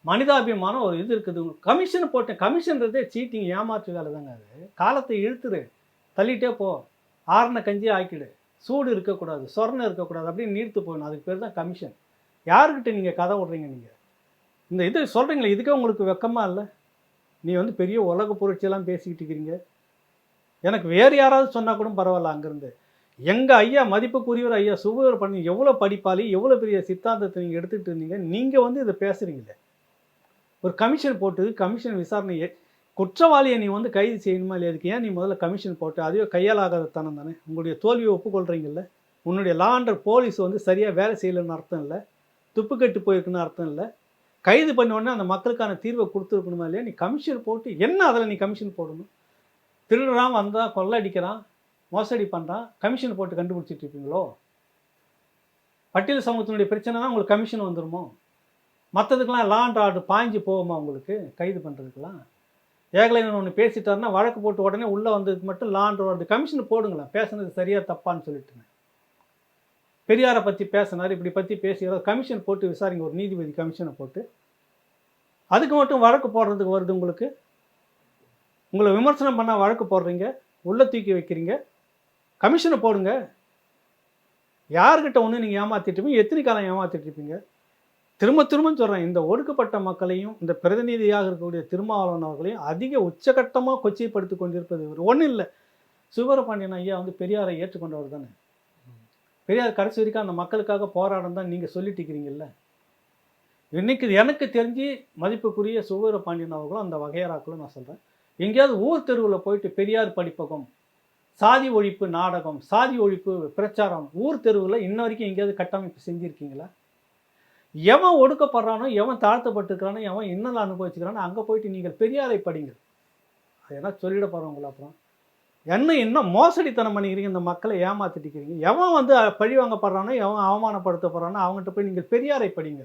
மனிதாபிமானம் ஒரு இது இருக்குது. கமிஷன் போட்டேன், கமிஷன்றதே சீட்டிங், ஏமாற்று வேலை தாங்க. அது காலத்தை இழுத்துரு, தள்ளிட்டே போ, ஆறுன கஞ்சி ஆக்கிடு, சூடு இருக்கக்கூடாது, சொர்ணம் இருக்கக்கூடாது அப்படின்னு நீர்த்து போகணும். அதுக்கு பேர் தான் கமிஷன். யாருக்கிட்ட நீங்கள் கதை விட்றீங்க? நீங்கள் இந்த இது சொல்கிறீங்களே, இதுக்கே உங்களுக்கு வெக்கமா இல்லை? நீ வந்து பெரிய உலக புரட்சியெல்லாம் பேசிக்கிட்டு இருக்கிறீங்க. எனக்கு வேறு யாராவது சொன்னால் கூட பரவாயில்ல. அங்கேருந்து எங்கள் ஐயா, மதிப்புக்குரியவர் ஐயா சுபவீர பண்ணி எவ்வளோ படிப்பாளி, எவ்வளோ பெரிய சித்தாந்தத்தை நீங்கள் எடுத்துகிட்டு இருந்தீங்க. நீங்கள் வந்து இதை பேசுகிறீங்களே, ஒரு கமிஷன் போட்டு கமிஷன் விசாரணையை, குற்றவாளியை நீ வந்து கைது செய்யணுமா இல்லையா? அதுக்கு ஏன் நீ முதல்ல கமிஷன் போட்டு? அதுவே கையால் ஆகாத தனம் தானே. உங்களுடைய தோல்வியை ஒப்புக்கொள்கிறீங்கல்ல. உன்னுடைய லா அண்ட் போலீஸ் வந்து சரியாக வேலை செய்யலைன்னு அர்த்தம் இல்லை, துப்பு கட்டு போயிருக்குன்னு அர்த்தம் இல்லை. கைது பண்ண உடனே அந்த மக்களுக்கான தீர்வை கொடுத்துருக்கணுமா இல்லையா? நீ கமிஷன் போட்டு என்ன அதில் நீ கமிஷன் போடணும்? திருடுறான், வந்தால் கொள்ளை அடிக்கிறான், மோசடி பண்ணுறான், கமிஷன் போட்டு கண்டுபிடிச்சிட்டு இருப்பீங்களோ? பட்டியல் சமூகத்தினுடைய பிரச்சனை தான் உங்களுக்கு கமிஷன் வந்துடுமோ? மற்றதுக்கெல்லாம் லா அண்ட் ஆர்டர் பாய்ஞ்சு போகுமா உங்களுக்கு கைது பண்ணுறதுக்கெல்லாம்? ஏகலைவன் ஒன்று பேசிட்டாருன்னா வழக்கு போட்டு உடனே உள்ளே வந்ததுக்கு மட்டும் லா அண்ட் ஆர்டர் கமிஷன் போடுங்களேன். பேசுனது சரியாக தப்பான்னு சொல்லிட்டுங்க. பெரியாரை பற்றி பேசினார், இப்படி பற்றி பேசுகிறார், கமிஷன் போட்டு விசாரிங்க. ஒரு நீதிபதி கமிஷனை போட்டு அதுக்கு மட்டும் வழக்கு போடுறதுக்கு வருது உங்களுக்கு. உங்களை விமர்சனம் பண்ணால் வழக்கு போடுறீங்க, உள்ளே தூக்கி வைக்கிறீங்க. கமிஷனை போடுங்க. யார்கிட்ட ஒன்று நீங்கள் ஏமாற்றிட்டு இருப்பீங்க? எத்தனை காலம் ஏமாற்றிட்டு இருப்பீங்க? திரும்ப திரும்ப சொல்கிறேன், இந்த ஒடுக்கப்பட்ட மக்களையும் இந்த பிரதிநிதியாக இருக்கக்கூடிய திருமாவளவன் அவர்களையும் அதிக உச்சகட்டமாக கொச்சைப்படுத்தி கொண்டிருப்பது இவர். ஒன்றும் இல்லை, சுவீரபாண்டியன் ஐயா வந்து பெரியாரை ஏற்றுக்கொண்டவர் தானே. பெரியார் கடைசி வரைக்கும் அந்த மக்களுக்காக போராடம் தான் நீங்கள் சொல்லிட்டு இருக்கிறீங்கல்ல. இன்னைக்கு எனக்கு தெரிஞ்சு மதிப்புக்குரிய சுவீரபாண்டியன் அவர்களும் அந்த வகையறாக்களும் நான் சொல்கிறேன், எங்கேயாவது ஊர் தெருவில் போயிட்டு பெரியார் படிப்பகம், சாதி ஒழிப்பு நாடகம், சாதி ஒழிப்பு பிரச்சாரம் ஊர் தெருவில் இன்ன வரைக்கும் எங்கேயாவது கட்டமைப்பு செஞ்சுருக்கீங்களா? எவன் ஒடுக்கப்படுறானோ, எவன் தாழ்த்தப்பட்டுருக்கிறானோ, எவன் இன்னும் அனுபவிச்சுக்கிறானோ அங்கே போயிட்டு நீங்கள் பெரியாரை படிங்க. அது என்ன சொல்லிட போகிறவங்கள? அப்புறம் என்ன மோசடித்தனம் பண்ணிக்கிறீங்க, இந்த மக்களை ஏமாத்திட்டிருக்கிறீங்க. எவன் வந்து பழி வாங்கப்படுறானோ, எவன் அவமானப்படுத்தப்படுறானோ அவங்ககிட்ட போய் நீங்கள் பெரியாரை படிங்க.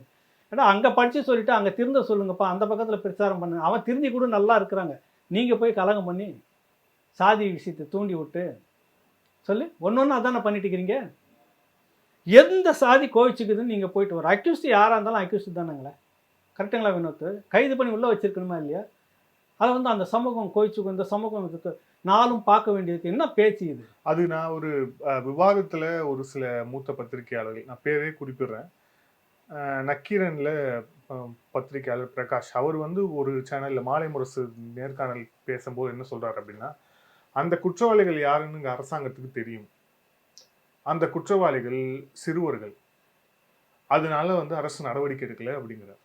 ஏன்னா அங்கே படித்து சொல்லிவிட்டு அங்கே திருந்த சொல்லுங்கப்பா, அந்த பக்கத்தில் பிரச்சாரம் பண்ணுங்க. அவன் திருந்தி கூட நல்லா இருக்கிறாங்க, நீங்கள் போய் கலகம் பண்ணி சாதி விஷயத்தை தூண்டி விட்டு சொல்லி ஒன்று அதானே பண்ணிட்டு இருக்கிறீங்க. எந்த சாதி கோவிச்சுக்குதுன்னு நீங்கள் போயிட்டு வர அக்யூஸ்ட் யாராக இருந்தாலும் அக்யூஸ்ட் தானேங்களே. கரெக்டுங்களா வினோத்? கைது பண்ணி உள்ளே வச்சிருக்கணுமா இல்லையா? அதை வந்து அந்த சமூகம் கோவிச்சுக்கும், இந்த சமூகம் நாளும் பார்க்க வேண்டியதுக்கு என்ன பேச்சு இது? அது நான் ஒரு விவாதத்தில் ஒரு சில மூத்த பத்திரிகையாளர்கள், நான் பேரே குறிப்பிடுறேன், நக்கீரனில் பத்திரிகையாளர் பிரகாஷ், அவர் வந்து ஒரு சேனலில் மாலை முரசு நேர்காணல் பேசும்போது என்ன சொல்கிறார் அப்படின்னா, அந்த குற்றவாளிகள் யாருன்னு இங்கே அரசாங்கத்துக்கு தெரியும், அந்த குற்றவாளிகள் சிறுவர்கள், அதனால வந்து அரசு நடவடிக்கை எடுக்கல அப்படிங்கிறார்.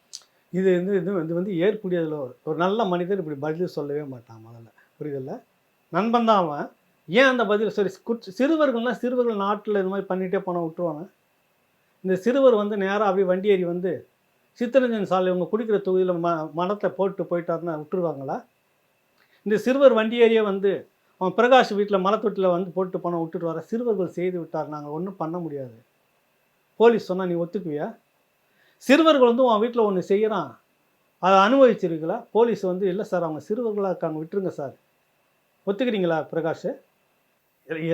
இது வந்து இது வந்து ஏற்புடையதில் ஒரு நல்ல மனிதர் இப்படி பதில் சொல்லவே மாட்டான் முதல்ல, புரியுதில்ல? நண்பன் தான் அவன். ஏன் அந்த பதில் சரி? சிறுவர்கள்னால் சிறுவர்கள் நாட்டில் இது மாதிரி பண்ணிகிட்டே போனால் விட்டுருவாங்க. இந்த சிறுவர் வந்து நேராக அப்படியே வண்டி ஏறி வந்து சித்தரஞ்சன் சாலை இவங்க குடிக்கிற தொகுதியில் மனத்தை போட்டு போயிட்டாருன்னா விட்டுருவாங்களா? இந்த சிறுவர் வண்டி ஏறியே வந்து அவன் பிரகாஷ் வீட்டில் மலத்தொட்டில் வந்து போட்டு போனால் விட்டுட்டு வர. சிறுவர்கள் செய்து விட்டார், நாங்கள் ஒன்றும் பண்ண முடியாது. போலீஸ் சொன்னால் நீ ஒத்துக்குவியா? சிறுவர்கள் வந்து உன் வீட்டில் ஒன்று செய்கிறான், அதை அனுபவிச்சிருக்கீங்களா? போலீஸ் வந்து இல்லை சார் அவங்க சிறுவர்களாக இருக்காங்க, விட்டுருங்க சார். ஒத்துக்கிறீங்களா பிரகாஷ்?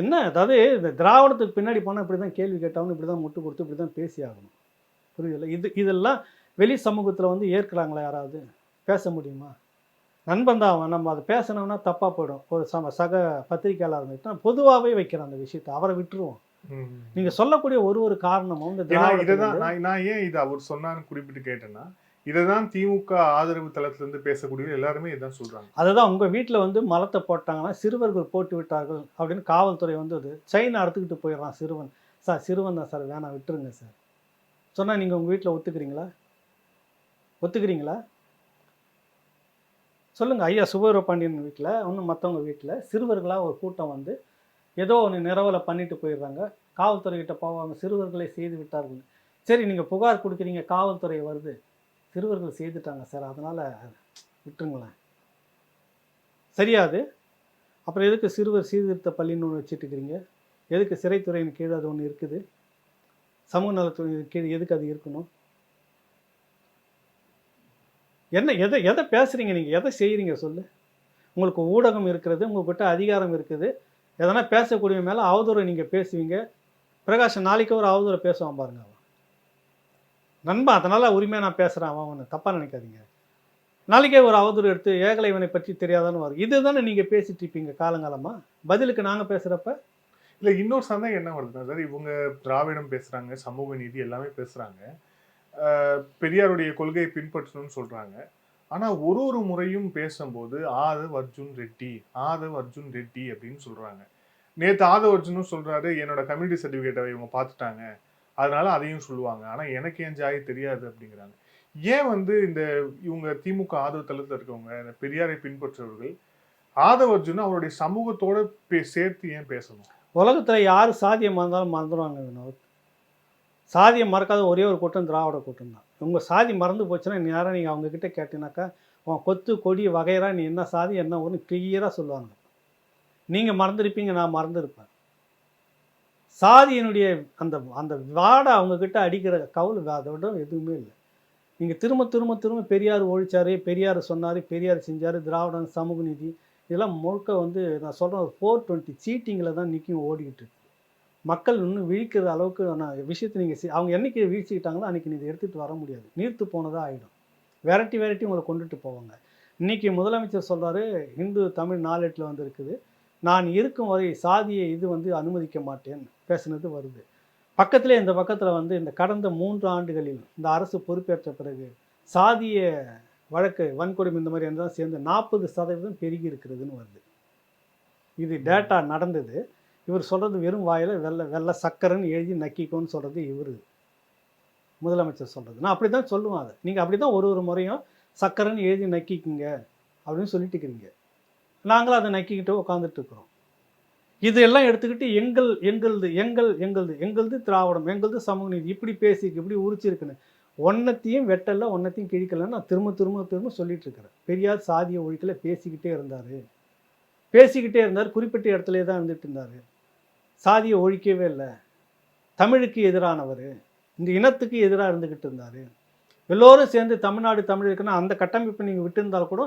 என்ன அதாவது இந்த திராவிடத்துக்கு பின்னாடி போனால் இப்படி தான் கேள்வி கேட்டாலும் இப்படி தான் முட்டு கொடுத்து இப்படி தான் பேசி ஆகணும், புரியுதில்ல? இதெல்லாம் வெளி சமூகத்தில் வந்து ஏற்கிறாங்களா? யாராவது பேச முடியுமா? நண்பன் தான் அவன், நம்ம அதை பேசணும்னா தப்பாக போயிடும். ஒரு சக பத்திரிகையாளர் இருந்துட்டு பொதுவாகவே வைக்கிறேன் அந்த விஷயத்தை, அவரை விட்டுருவோம். நீங்கள் சொல்லக்கூடிய ஒரு காரணமும் இந்த இதைதான் நான் ஏன் இதை அவர் சொன்னான்னு குறிப்பிட்டு கேட்டேன்னா, இதைதான் திமுக ஆதரவு தளத்திலிருந்து பேசக்கூடிய எல்லாருமே இதான் சொல்றாங்க. அதுதான் உங்கள் வீட்டில் வந்து மலத்தை போட்டாங்கன்னா சிறுவர்கள் போட்டு விட்டார்கள் அப்படின்னு காவல்துறை வந்து அது செயினை அறுத்துக்கிட்டு போயிடுறான் சிறுவன். சார் சிறுவன் தான் சார், வேணாம் விட்டுருங்க சார் சொன்னால் நீங்கள் உங்கள் வீட்டில் ஒத்துக்கிறீங்களா? சொல்லுங்கள் ஐயா. சுவீரபாண்டியன் வீட்டில் ஒன்றும் மற்றவங்க வீட்டில் சிறுவர்களாக ஒரு கூட்டம் வந்து ஏதோ ஒன்று நிறவலை பண்ணிட்டு போயிடுறாங்க, காவல்துறைகிட்ட போவாங்க, சிறுவர்களை செய்து விட்டார்கள். சரி நீங்கள் புகார் கொடுக்குறீங்க, காவல்துறை வருது, சிறுவர்கள் செய்துட்டாங்க சார் அதனால் விட்டுருங்களேன், சரியாது? அப்புறம் எதுக்கு சிறுவர் சீர்திருத்த பள்ளின்னு ஒன்று வச்சுட்டு இருக்கிறீங்க? எதுக்கு சிறைத்துறையின் கீழே அது ஒன்று இருக்குது? சமூக நலத்துறையின் கீழே எதுக்கு அது இருக்கணும்? என்ன எதை பேசுகிறீங்க நீங்கள்? எதை செய்கிறீங்க சொல்லு? உங்களுக்கு ஊடகம் இருக்கிறது, உங்கள்கிட்ட அதிகாரம் இருக்குது, எதனா பேசக்கூடிய மேலே அவதூறை நீங்கள் பேசுவீங்க. பிரகாஷ் நாளைக்கு ஒரு அவதூறை பேசுவான் பாருங்க. அவன் நண்பா, அதனால் உரிமையாக நான் பேசுகிறேன், அவன் தப்பாக நினைக்காதீங்க. நாளைக்கே ஒரு அவதூறு எடுத்து ஏகலைவனை பற்றி தெரியாதான்னு வரும். இது தானே நீங்கள் பேசிட்டு இருப்பீங்க காலங்காலமாக. பதிலுக்கு நாங்கள் பேசுகிறப்ப இல்ல இன்னொரு சந்தேகம் என்ன வருதுன்னா சார், இவங்க திராவிடம் பேசுறாங்க, சமூக நீதி எல்லாமே பேசுறாங்க, பெரியாருடைய கொள்கையை பின்பற்றணும்னு சொல்றாங்க. ஆனா ஒரு முறையும் பேசும்போது ஆதவ் அர்ஜுன் ரெட்டி, ஆதவ் அர்ஜுன் ரெட்டி அப்படின்னு சொல்றாங்க. நேத்து ஆதவ் அர்ஜுனும் சொல்றாரு, என்னோட கம்யூனிட்டி சர்டிபிகேட்டை இவங்க பார்த்துட்டாங்க, அதனால அதையும் சொல்லுவாங்க. ஆனா எனக்கு ஏன் ஜாய் தெரியாது அப்படிங்கிறாங்க. ஏன் இந்த இவங்க திமுக ஆதவ தளத்தில் இருக்கவங்க, இந்த பெரியாரை பின்பற்றவர்கள் ஆதவ் அர்ஜுன் அவருடைய சமூகத்தோட சேர்த்து ஏன் பேசணும்? உலகத்தில் யார் சாதியை மறந்தாலும் மறந்துடுவாங்க வினோத். சாதியை மறக்காத ஒரே ஒரு கூட்டம் திராவிட கூட்டம் தான். உங்கள் சாதி மறந்து போச்சுன்னா நேரம் நீங்கள் அவங்கக்கிட்ட கேட்டீங்கன்னாக்கா உன் கொத்து கொடி வகைரா நீ என்ன சாதி என்ன ஒன்று கிளியராக சொல்லுவாங்க. நீங்கள் மறந்துருப்பீங்க, நான் மறந்துருப்பேன். சாதியினுடைய அந்த அந்த வாடை அவங்கக்கிட்ட அடிக்கிற கவுல் அதோட எதுவுமே இல்லை. நீங்கள் திரும்ப திரும்ப திரும்ப பெரியார் ஒழிச்சார், பெரியார் சொன்னார், பெரியார் செஞ்சார், திராவிடம் சமூக நீதி இதெல்லாம் முழுக்க நான் சொல்கிறேன் ஒரு 420 சீட்டிங்கில் தான் நிற்கும் ஓடிக்கிட்டு இருக்கு. மக்கள் இன்னும் விழிக்கிற அளவுக்கு விஷயத்தை நீங்கள் அவங்க என்றைக்கு வீழ்ச்சிக்கிட்டாங்களோ அன்றைக்கி நீங்கள் எடுத்துகிட்டு வர முடியாது. நீர்த்து போனதாக ஆகிடும். வெரைட்டி உங்களை கொண்டுட்டு போவாங்க. இன்றைக்கி முதலமைச்சர் சொல்கிறாரு, இந்து தமிழ் நாளேட்டில் வந்திருக்குது, நான் இருக்கும் வரை சாதியை அனுமதிக்க மாட்டேன்னு பேசுனது வருது. பக்கத்திலே இந்த பக்கத்தில் இந்த கடந்த 3 ஆண்டுகளில் இந்த அரசு பொறுப்பேற்ற பிறகு சாதிய வழக்கு வன்கொடுமை இந்த மாதிரி எல்லாம் சேர்ந்து 40% பெருகி இருக்கிறதுன்னு வருது. இது டேட்டா நடந்தது. இவர் சொல்கிறது வெறும் வாயில் வெள்ளை சக்கரைன்னு எழுதி நக்கிக்கோன்னு சொல்கிறது இவர் முதலமைச்சர் சொல்கிறது. நான் அப்படி தான் சொல்லுவேன். அதை நீங்கள் அப்படி தான் ஒரு முறையும் சக்கரைன்னு எழுதி நக்கிக்குங்க அப்படின்னு சொல்லிட்டு இருக்கிறீங்க. நாங்களும் அதை நக்கிக்கிட்டு உட்காந்துட்டு இருக்கிறோம். இதெல்லாம் எடுத்துக்கிட்டு எங்களது திராவிடம், எங்களது சமூக நீதி இப்படி பேசிக்கு இப்படி உரிச்சிருக்குன்னு ஒன்றத்தையும் வெட்டலை, ஒன்றத்தையும் கிழிக்கலைன்னு நான் திரும்ப சொல்லிட்டு இருக்கிறேன். பெரியார் சாதிய ஒழிக்கல பேசிக்கிட்டே இருந்தார். குறிப்பிட்ட இடத்துல தான் இருந்துட்டு இருந்தார். சாதியை ஒழிக்கவே இல்லை. தமிழுக்கு எதிரானவர், இந்த இனத்துக்கு எதிராக இருந்துக்கிட்டு இருந்தார். எல்லோரும் சேர்ந்து தமிழ்நாடு தமிழருக்குன்னு அந்த கட்டமைப்பை நீங்கள் விட்டுருந்தால் கூட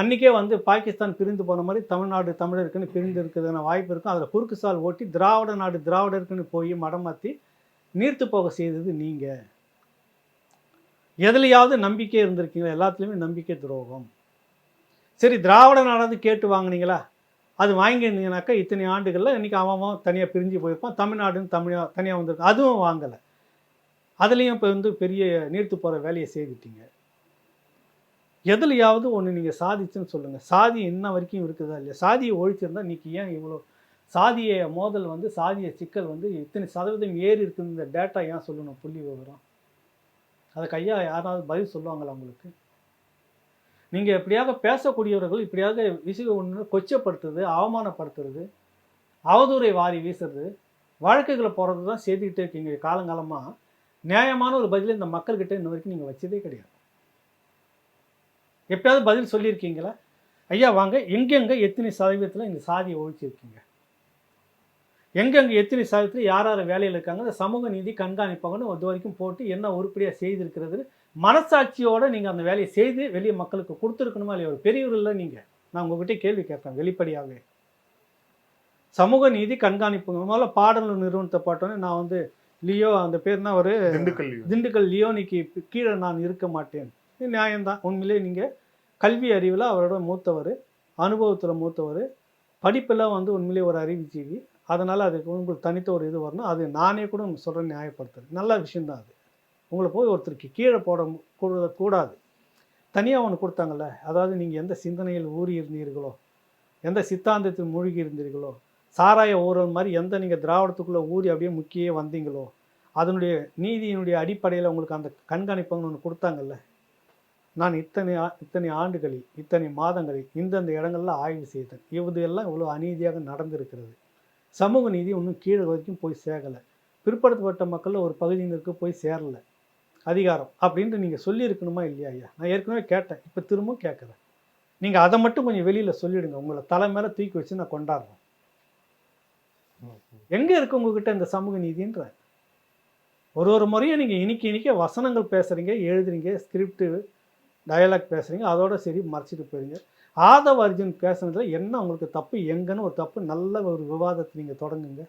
அன்றைக்கே பாகிஸ்தான் பிரிந்து போன மாதிரி தமிழ்நாடு தமிழருக்குன்னு பிரிந்து இருக்கிறதுன வாய்ப்பு இருக்கும். அதில் குறுக்கு சால் ஓட்டி திராவிட நாடு திராவிடருக்குன்னு போய் மடம் மாற்றி நீர்த்து போக செய்தது நீங்கள். எதுலையாவது நம்பிக்கை இருந்திருக்கீங்களா? எல்லாத்துலேயுமே நம்பிக்கை துரோகம். சரி, திராவிட நாடாவது கேட்டு வாங்கினீங்களா? அது வாங்கியிருந்தீங்கனாக்கா இத்தனை ஆண்டுகளில் இன்றைக்கி அவன் தனியாக பிரிஞ்சு போயிருப்பான். தமிழ்நாடுன்னு தனியாக வந்திருக்கு, அதுவும் வாங்கலை. அதுலேயும் இப்போ பெரிய நீர்த்து போகிற வேலையை செய்துட்டீங்க. எதுலையாவது ஒன்று நீங்கள் சாதிச்சுன்னு சொல்லுங்கள். சாதி இன்ன வரைக்கும் இருக்குதா இல்லையா? சாதியை ஒழிச்சிருந்தால் இன்றைக்கி ஏன் இவ்வளோ சாதிய மோதல் சாதிய சிக்கல் இத்தனை சதவீதம் ஏறி இருக்குது? இந்த டேட்டா ஏன் சொல்லணும்? புள்ளி விவரம் அதுக்கு ஐயா யாராவது பதில் சொல்லுவாங்களா உங்களுக்கு? நீங்கள் எப்படியாக பேசக்கூடியவர்கள் இப்படியாக விஷயம் ஒன்று கொச்சப்படுத்துறது, அவமானப்படுத்துறது, அவதூறை வாரி வீசுறது, வழக்குகளை போகிறது தான் செய்துக்கிட்டே இருக்கீங்க காலங்காலமாக. நியாயமான ஒரு பதில் இந்த மக்கள்கிட்ட இன்ன வரைக்கும் நீங்கள் வச்சதே கிடையாது. எப்பயாவது பதில் சொல்லியிருக்கீங்களா? ஐயா வாங்க, எங்கெங்கே எத்தனை சதவீதத்தில் இந்த சாதியை ஒழிச்சிருக்கீங்க, எங்கெங்கே எத்தனை சதவீதத்தில் யார் வேலையில் இருக்காங்க, இந்த சமூக நீதி கண்காணிப்பாங்கன்னு அது வரைக்கும் போட்டு என்ன உருப்படியாக செய்திருக்கிறது மனசாட்சியோடு நீங்கள் அந்த வேலையை செய்து வெளியே மக்களுக்கு கொடுத்துருக்கணுமா இல்லையா? ஒரு பெரியவர் இல்லை நீங்கள். நான் உங்ககிட்ட கேள்வி கேட்பேன் வெளிப்படையாகவே. சமூக நீதி கண்காணிப்பு முதல்ல பாடல் நிறுவனத்தை பாட்டோன்னே நான் லியோ, அந்த பேர்னா ஒரு திண்டுக்கல் லியோனிக்கு கீழே நான் இருக்க மாட்டேன். நியாயம்தான். உண்மையிலே நீங்கள் கல்வி அறிவில் அவரோட மூத்தவர், அனுபவத்தில் மூத்தவர், படிப்பில் உண்மையிலே ஒரு அறிவுஜீவி. அதனால் அதுக்கு உங்களுக்கு தனித்த ஒரு இது வரணும். அது நானே கூட சொல்கிறேன், நியாயப்படுத்துறது நல்ல விஷயந்தான். அது உங்களை போய் ஒருத்தருக்கு கீழே கூடாது. தனியாக ஒன்று கொடுத்தாங்கல்ல, அதாவது நீங்கள் எந்த சிந்தனையில் ஊறி இருந்தீர்களோ, எந்த சித்தாந்தத்தில் மூழ்கி இருந்தீர்களோ, சாராய ஊரல் மாதிரி எந்த நீங்கள் திராவிடத்துக்குள்ளே ஊறி அப்படியே முக்கியே வந்தீங்களோ, அதனுடைய நீதியினுடைய அடிப்படையில் உங்களுக்கு அந்த கண்காணிப்புன்னு ஒன்று கொடுத்தாங்கல்ல. நான் இத்தனை ஆண்டுகளில் இத்தனை மாதங்களில் இந்தந்த இடங்களில் ஆய்வு செய்தேன். எல்லாம் இவ்வளோ அநீதியாக நடந்திருக்கிறது. சமூக நீதி இன்னும் கீழே வரைக்கும் போய் சேரலை. பிற்படுத்தப்பட்ட மக்களில் ஒரு பகுதியினருக்கு போய் சேரலை அதிகாரம் அப்படின்ட்டு நீங்கள் சொல்லியிருக்கணுமா இல்லையா? ஐயா, நான் ஏற்கனவே கேட்டேன், இப்போ திரும்பவும் கேட்குறேன். நீங்கள் அதை மட்டும் கொஞ்சம் வெளியில் சொல்லிவிடுங்க. உங்களை தலை மேலே தூக்கி வச்சு நான் கொண்டாடுறேன். எங்கே இருக்கு உங்ககிட்ட இந்த சமூக நீதின்ற? ஒரு முறையும் நீங்கள் இன்றைக்கி வசனங்கள் பேசுகிறீங்க, எழுதுறீங்க, ஸ்கிரிப்டு டயலாக் பேசுகிறீங்க, அதோட சரி மறைச்சிட்டு போயிருங்க. ஆதவ் அர்ஜுன் பேசுனதுல என்ன உங்களுக்கு தப்பு, எங்கன்னு ஒரு தப்பு நல்ல ஒரு விவாதத்தை நீங்கள் தொடங்குங்க.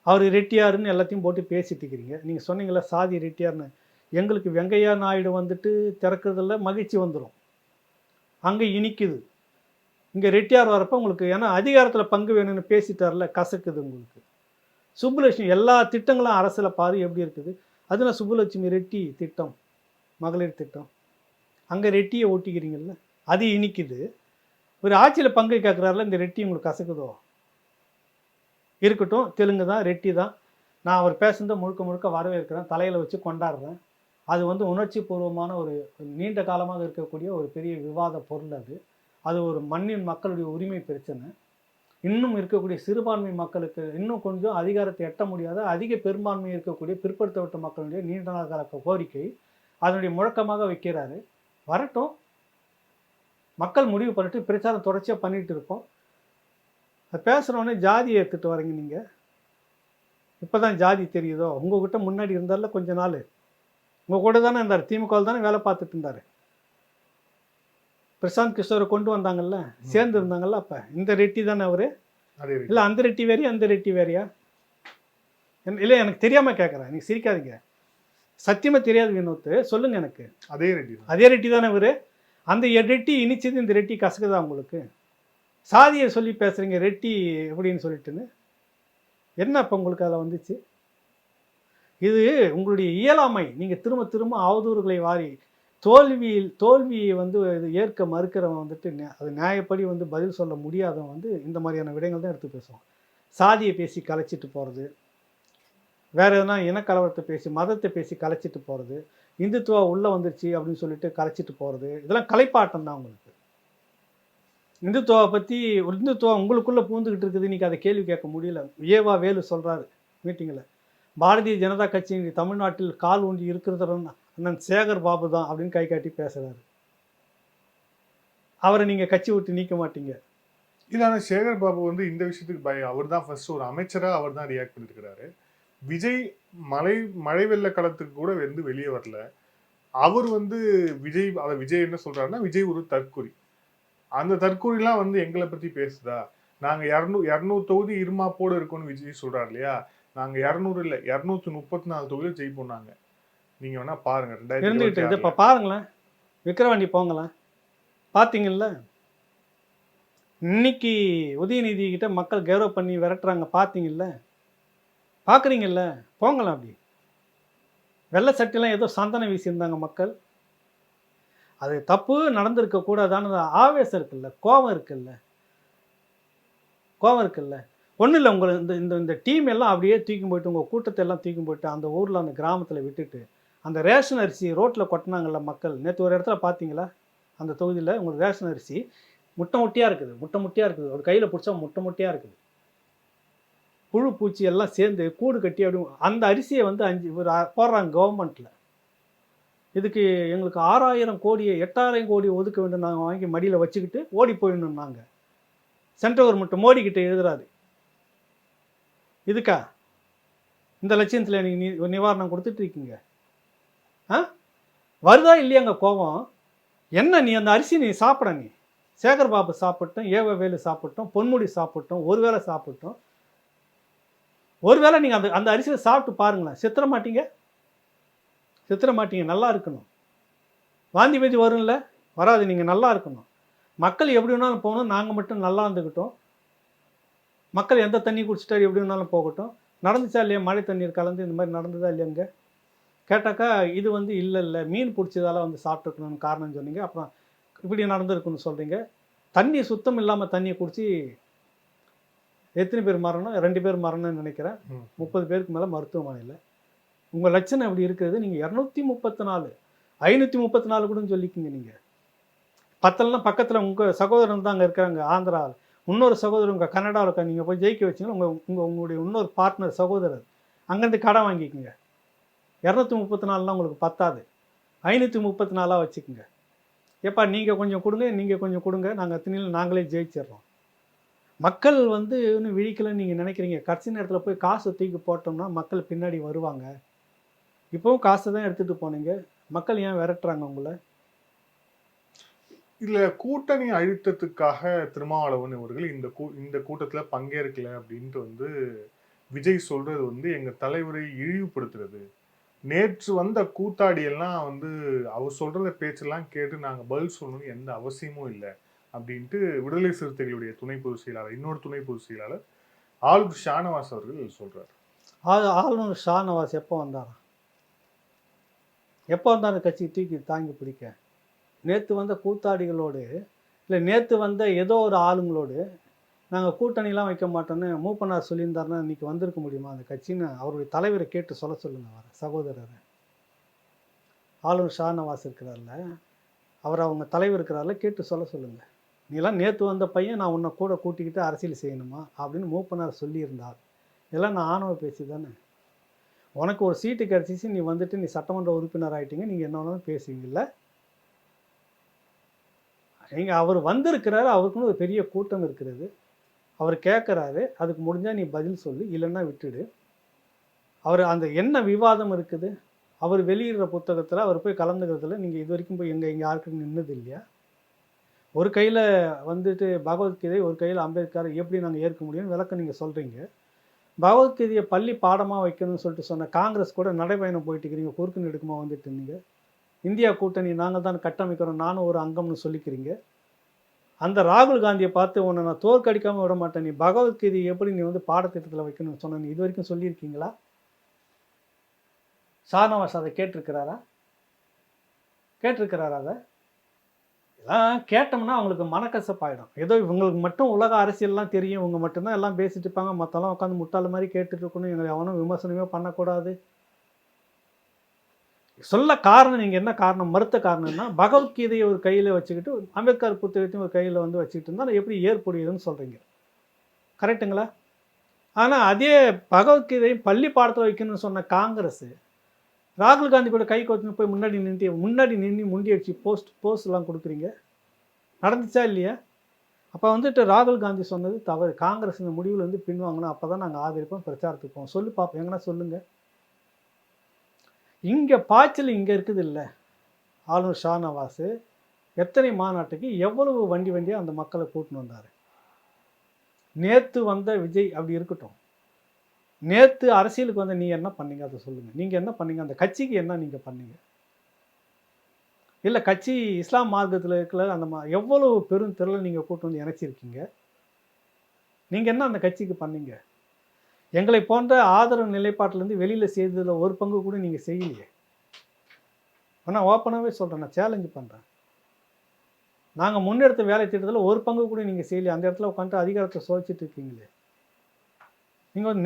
அவர் ரெட்டியாருன்னு எல்லாத்தையும் போட்டு பேசிட்டு இருக்கிறீங்க. நீங்கள் சொன்னீங்களா சாதி ரெட்டியார்னு. எங்களுக்கு வெங்கையா நாயுடு வந்துட்டு திறக்கிறதுல மகிழ்ச்சி வந்துடும், அங்கே இனிக்குது. இங்கே ரெட்டியார் வரப்போ உங்களுக்கு ஏன்னா அதிகாரத்தில் பங்கு வேணும்னு பேசிட்டார்ல, கசக்குது உங்களுக்கு. சுப்புலட்சுமி எல்லா திட்டங்களும் அரசில் பாரு எப்படி இருக்குது. அதில் சுப்புலட்சுமி ரெட்டி திட்டம், மகளிர் திட்டம், அங்கே ரெட்டியை ஓட்டிக்கிறீங்கல்ல, அது இனிக்குது. ஒரு ஆட்சியில் பங்கு கேட்குறாருல, இந்த ரெட்டி உங்களுக்கு கசக்குதோ? இருக்கட்டும், தெலுங்கு தான், ரெட்டி தான். நான் அவர் பேசுனதை முழுக்க முழுக்க வரவேற்கிறேன், தலையில் வச்சு கொண்டாடுறேன். அது வந்து உணர்ச்சி பூர்வமான ஒரு நீண்ட காலமாக இருக்கக்கூடிய ஒரு பெரிய விவாத பொருள் அது. அது ஒரு மண்ணின் மக்களுடைய உரிமை பிரச்சனை. இன்னும் இருக்கக்கூடிய சிறுபான்மை மக்களுக்கு இன்னும் கொஞ்சம் அதிகாரத்தை எட்ட முடியாத அதிக பெரும்பான்மை இருக்கக்கூடிய பிற்படுத்தப்பட்ட மக்களுடைய நீண்ட நாள் கால கோரிக்கை அதனுடைய முழக்கமாக வைக்கிறாரு. வரட்டும், மக்கள் முடிவு பண்ணிட்டு பிரச்சாரம் தொடர்ச்சியாக பண்ணிட்டு இருப்போம். அது பேசுகிறோன்னே ஜாதியை எடுத்துகிட்டு வரீங்க நீங்கள். இப்போ தான் ஜாதி தெரியுதோ? உங்ககிட்ட முன்னாடி இருந்தால கொஞ்ச நாள் உங்கள் கூட தானே இருந்தார், திமுகவில் தானே வேலை பார்த்துட்டு இருந்தார். பிரசாந்த் கிஷோரை கொண்டு வந்தாங்கல்ல, சேர்ந்து இருந்தாங்கல்ல, அப்போ இந்த ரெட்டி தானே அவர்? இல்லை அந்த ரெட்டி வேறையா அந்த ரெட்டி வேறையா? இல்லை எனக்கு தெரியாமல் கேட்குறேன், நீங்கள் சிரிக்காதீங்க. சத்தியமாக தெரியாது வினோத்து, சொல்லுங்கள் எனக்கு. அதே ரெட்டி தானே இவர்? அந்த ரெட்டி இனிச்சது இந்த ரெட்டி கசக்குதா உங்களுக்கு? சாதியை சொல்லி பேசுகிறீங்க ரெட்டி எப்படின்னு சொல்லிட்டுன்னு. என்ன இப்போ உங்களுக்கு அதில் வந்துச்சு? இது உங்களுடைய இயலாமை. நீங்கள் திரும்ப திரும்ப அவதூறுகளை வாரி தோல்வியை வந்து இது ஏற்க மறுக்கிறவன் வந்துட்டு அது நியாயப்படி வந்து பதில் சொல்ல முடியாதவன் வந்து இந்த மாதிரியான விடயங்கள் தான் எடுத்து பேசுவான். சாதியை பேசி கலைச்சிட்டு போகிறது, வேறு எதுனா இனக்கலவரத்தை பேசி மதத்தை பேசி கலைச்சிட்டு போகிறது, இந்துத்துவா உள்ளே வந்துருச்சு அப்படின்னு சொல்லிட்டு கலைச்சிட்டு போகிறது, இதெல்லாம் கலைப்பாட்டம் தான் உங்களுக்கு. இந்துத்துவாவை பற்றி இந்துத்துவா உங்களுக்குள்ளே பூந்துக்கிட்டு இருக்குது, இன்றைக்கி அதை கேள்வி கேட்க முடியல. ஏவா வேலு சொல்கிறாரு மீட்டிங்கில், பாரதிய ஜனதா கட்சி தமிழ்நாட்டில் கால் ஊன்றி இருக்கிறது அண்ணன் சேகர் பாபு தான் அப்படின்னு கை காட்டி பேசுகிறாரு. அவரை நீங்கள் கட்சி விட்டு நீக்க மாட்டீங்க. இதான சேகர் பாபு வந்து இந்த விஷயத்துக்கு அவர் தான் ஃபர்ஸ்ட் ஒரு அமைச்சராக அவர் தான் ரியாக்ட் பண்ணியிருக்கிறாரு. விஜய் மழை வெள்ள களத்துக்கு கூட வந்து வெளியே வரல. அவர் வந்து விஜய் என்ன சொல்றாருன்னா, விஜய் ஒரு தற்கொலை. அந்த தற்கொலைலாம் வந்து எங்களை பத்தி பேசுதா? நாங்க 200 தொகுதி இருமாப்போடு இருக்கோம்னு விஜய் சொல்றாரு இல்லையா? நாங்க 200 இல்லை 234 தொகுதியில் ஜெயிப்போம். நாங்க நீங்க வேணா பாருங்க. இருந்துகிட்டு இப்போ பாருங்களேன், விக்கிரவாண்டி போங்களேன், பார்த்தீங்கல்ல இன்னைக்கு உதயநிதி கிட்ட மக்கள் கௌரவ பண்ணி விரட்டுறாங்க, பார்த்தீங்கல்ல, பார்க்குறீங்கல்ல, போங்களாம். அப்படி வெள்ளை சட்டிலாம் ஏதோ சந்தனம் வீசியிருந்தாங்க மக்கள். அது தப்பு நடந்திருக்க கூடாதான்னு ஆவேசம் இருக்குல்ல, கோபம் இருக்குல்ல. ஒன்றும் இல்லை, உங்களை இந்த டீம் எல்லாம் அப்படியே தூக்கி போயிட்டு உங்கள் கூட்டத்தை எல்லாம் தூக்கி போயிட்டு அந்த ஊரில் அந்த கிராமத்தில் விட்டுட்டு அந்த ரேஷன் அரிசி ரோட்டில் கொட்டினாங்கல்ல மக்கள். நேற்று ஒரு இடத்துல பார்த்தீங்களா? அந்த தொகுதியில் உங்களுக்கு ரேஷன் அரிசி முட்டை முட்டையாக இருக்குது. ஒரு கையில் பிடிச்சா முட்டை முட்டையாக இருக்குது. புழு பூச்சி எல்லாம் சேர்ந்து கூடு கட்டி அப்படி அந்த அரிசியை வந்து 5 போடுறாங்க கவர்மெண்ட்டில். இதுக்கு எங்களுக்கு 6000 கோடியை 8000 கோடி ஒதுக்க வேண்டும், நாங்கள் வாங்கி மடியில் வச்சுக்கிட்டு ஓடி போயிடணும். நாங்கள் சென்ட்ரல் கவர்மெண்ட் மோடிக்கிட்ட எழுதுறாரு. இதுக்கா இந்த லட்சியத்தில் நீங்கள் நிவாரணம் கொடுத்துட்ருக்கீங்க? வருதா இல்லையாங்க கோபம்? என்ன நீ அந்த அரிசி நீ சாப்பிட, நீ சேகர் பாபு சாப்பிட்டோம், வேலு சாப்பிட்டோம், பொன்முடி சாப்பிட்டோம், ஒருவேளை சாப்பிட்டோம். ஒருவேளை நீங்கள் அந்த அரிசியை சாப்பிட்டு பாருங்களேன், சித்திர மாட்டீங்க. நல்லா இருக்கணும். வாந்தி பேதி வரும்ல, வராது. நீங்கள் நல்லா இருக்கணும். மக்கள் எப்படி வேணாலும் போகணும், நாங்கள் மட்டும் நல்லா இருந்துக்கிட்டோம். மக்கள் எந்த தண்ணி குடிச்சிட்டாரு எப்படி வேணாலும் போகட்டும். நடந்துச்சா இல்லையா? மழை தண்ணீர் கலந்து இந்த மாதிரி நடந்ததா இல்லையாங்க? கேட்டாக்கா இது வந்து இல்லை மீன் பிடிச்சதால வந்து சாப்பிட்டுக்கணும்னு காரணம் சொன்னீங்க. அப்புறம் இப்படி நடந்திருக்குன்னு சொல்கிறீங்க. தண்ணி சுத்தம் இல்லாமல் தண்ணியை குடித்து எத்தனை பேர் மரணம்? 2 பேர் மரணம்னு நினைக்கிறேன். 30 பேருக்கு மேலே மருத்துவமனையில். உங்கள் லட்சணம் எப்படி இருக்கிறது? நீங்கள் 234 534 கூட சொல்லிக்கிங்க. நீங்கள் பத்தலைன்னா பக்கத்தில் உங்கள் சகோதரன் தான் அங்கே இருக்கிறாங்க ஆந்திராவில். இன்னொரு சகோதரர் உங்கள் கனடாவில் இருக்க, நீங்கள் போய் ஜெயிக்க வச்சிங்கன்னா உங்களுடைய இன்னொரு பார்ட்னர் சகோதரர் அங்கேருந்து கடன் வாங்கிக்கோங்க. 234லாம் உங்களுக்கு பத்தாது, 534 வச்சுக்கோங்க. ஏப்பா நீங்கள் கொஞ்சம் கொடுங்க, நாங்கள் அத்தனையில் நாங்களே ஜெயிச்சிடுறோம். மக்கள் வந்து இன்னும் விழிக்கலன்னு நீங்கள் நினைக்கிறீங்க. கடைசி நேரத்தில் போய் காசை தூக்கி போட்டோம்னா மக்கள் பின்னாடி வருவாங்க. இப்போவும் காசை தான் எடுத்துகிட்டு போனீங்க. மக்கள் ஏன் விரட்டுறாங்க உங்களை? இல்லை, கூட்டணி அழுத்தத்துக்காக திருமாவளவன் அவர்கள் இந்த கூட்டத்தில் பங்கேற்கல அப்படின்ட்டு வந்து விஜய் சொல்றது வந்து எங்கள் தலைவரை இழிவுபடுத்துறது. நேற்று வந்த கூத்தாடி எல்லாம் வந்து அவர் சொல்றத பேச்செல்லாம் கேட்டு நாங்க பதில் சொல்லணும்னு எந்த அவசியமும் இல்லை அப்படின்ட்டு விடுதலை சிறுத்தைகளுடைய துணை பொதுச் செயலாளர், இன்னொரு துணை பொதுச் செயலாளர் ஆளுநர் ஷானவாஸ் அவர்கள் சொல்றாரு. ஆளுநர் ஷானவாஸ் எப்போ வந்தாராம்? எப்போ வந்தார் கட்சி தூக்கி தாங்கி பிடிக்க? நேற்று வந்த கூத்தாடிகளோடு இல்லை நேற்று வந்த ஏதோ ஒரு ஆளுங்களோடு நாங்கள் கூட்டணிலாம் வைக்க மாட்டோன்னு மூப்பனார் சொல்லியிருந்தாருன்னா இன்றைக்கி வந்திருக்க முடியுமா அந்த கட்சின்னு அவருடைய தலைவரை கேட்டு சொல்லுங்கள் வர சகோதரரை. ஆளுநர் ஷானவாஸ் இருக்கிறார்ல, அவர் அவங்க தலைவர் இருக்கிறாரில்ல, கேட்டு சொல்லுங்கள். நீலாம் நேற்று வந்த பையன் நான் உன்னை கூட கூட்டிக்கிட்டு அரசியல் செய்யணுமா அப்படின்னு மூப்பனார் சொல்லியிருந்தார். இதெல்லாம் நான் ஆணவ பேசி தானே. உனக்கு ஒரு சீட்டு கிடச்சிச்சு, நீ வந்துட்டு நீ சட்டமன்ற உறுப்பினர் ஆகிட்டீங்க, நீங்கள் என்ன வேணாலும் பேசுவீங்கல்ல. நீங்கள் அவர் வந்திருக்கிறாரு, அவருக்குன்னு ஒரு பெரிய கூட்டம் இருக்கிறது, அவர் கேட்குறாரு, அதுக்கு முடிஞ்சால் நீ பதில் சொல்லு, இல்லைன்னா விட்டுடு. அவர் அந்த என்ன விவாதம் இருக்குது, அவர் வெளியிடுற புத்தகத்தில் அவர் போய் கலந்துக்கிறதுல நீங்கள் இது வரைக்கும் போய் எங்கே யாருக்கும் நின்னது இல்லையா? ஒரு கையில் வந்துட்டு பகவத்கீதை, ஒரு கையில் அம்பேத்கர், எப்படி நாங்கள் ஏற்க முடியும்னு விளக்கம் நீங்கள் சொல்கிறீங்க. பகவத்கீதையை பள்ளி பாடமாக வைக்கணும்னு சொல்லிட்டு சொன்ன காங்கிரஸ் கூட நடைபயணம் போயிட்டு இருக்கிறீங்க, குறுக்கு நெடுக்குமா வந்துட்டு இருந்தீங்க. இந்தியா கூட்டணி நாங்கள் தான் கட்டமைக்கிறோம், நானும் ஒரு அங்கம்னு சொல்லிக்கிறீங்க. அந்த ராகுல் காந்தியை பார்த்து உன்னை நான் தோற்கடிக்காமல் விட மாட்டேன், நீ பகவத்கீதை எப்படி நீ வந்து பாடத்திட்டத்தில் வைக்கணும்னு சொன்ன நீ இது வரைக்கும் சொல்லியிருக்கீங்களா? ஷானவாஸ் அதை கேட்டிருக்கிறாரா? அதை இதெல்லாம் கேட்டோம்னா அவங்களுக்கு மனக்கசப்பாயிடும். ஏதோ இவங்களுக்கு மட்டும் உலக அரசியல்லாம் தெரியும், இவங்க மட்டும்தான் எல்லாம் பேசிட்டு இருப்பாங்க, மற்றெல்லாம் உட்காந்து முட்டாள் மாதிரி கேட்டுட்டு இருக்கணும், எங்களை எவனும் விமர்சனமே பண்ணக்கூடாது. சொல்ல காரணம் நீங்கள் என்ன காரணம், மறுத்த காரணம்னா பகவத்கீதையை ஒரு கையில் வச்சுக்கிட்டு அம்பேத்கர் புத்தகத்தையும் ஒரு கையில் வந்து வச்சுக்கிட்டு இருந்தால் எப்படி ஏற்புடையதுன்னு சொல்கிறீங்க, கரெக்டுங்களா? ஆனால் அதே பகவத்கீதையும் பள்ளி பாடத்தில் வைக்கணும்னு சொன்ன காங்கிரஸ் ராகுல் காந்தி கூட கை கோத்துன்னு போய் முன்னாடி நின்று முண்டி அடிச்சு போஸ்ட்லாம் கொடுக்குறீங்க, நடந்துச்சா இல்லையா? அப்போ வந்துட்டு ராகுல் காந்தி சொன்னது தவறு, காங்கிரஸ் இந்த முடிவில் வந்து பின்வாங்கணும், அப்போ தான் நாங்கள் ஆதரிப்போம், பிரச்சாரத்துக்கு போவோம். சொல்லி பார்ப்போம், எங்கன்னா சொல்லுங்கள். இங்கே பாய்ச்சல் இங்கே இருக்குது இல்லை. ஆளுநர் ஷானவாஸ் எத்தனை மாநாட்டுக்கு எவ்வளவு வண்டியாக அந்த மக்களை கூட்டின்னு வந்தார். நேற்று வந்த விஜய் அப்படி இருக்கட்டும், நேற்று அரசியலுக்கு வந்து நீ என்ன பண்ணீங்க அதை சொல்லுங்கள். நீங்கள் என்ன பண்ணீங்க, அந்த கட்சிக்கு என்ன நீங்கள் பண்ணீங்க? இல்லை கட்சி இஸ்லாம் மார்க்கத்தில் இருக்கிற அந்த எவ்வளவு பெரும் திரளை நீங்கள் கூட்டு வந்து இணைச்சிருக்கீங்க, நீங்கள் என்ன அந்த கட்சிக்கு பண்ணீங்க? எங்களை போன்ற ஆதரவு நிலைப்பாட்டிலேருந்து வெளியில் செய்ததில் ஒரு பங்கு கூட நீங்கள் செய்யலையே. ஆனால் ஓப்பனாகவே சொல்கிறேன், நான் சேலஞ்சு பண்ணுறேன். நாங்கள் முன்னெடுத்த வேலை திட்டத்தில் ஒரு பங்கு கூட நீங்கள் செய்யலையே. அந்த இடத்துல உட்காந்துட்டு அதிகாரத்தை சோதிச்சுட்டு இருக்கீங்களே. நீங்கள் வந்து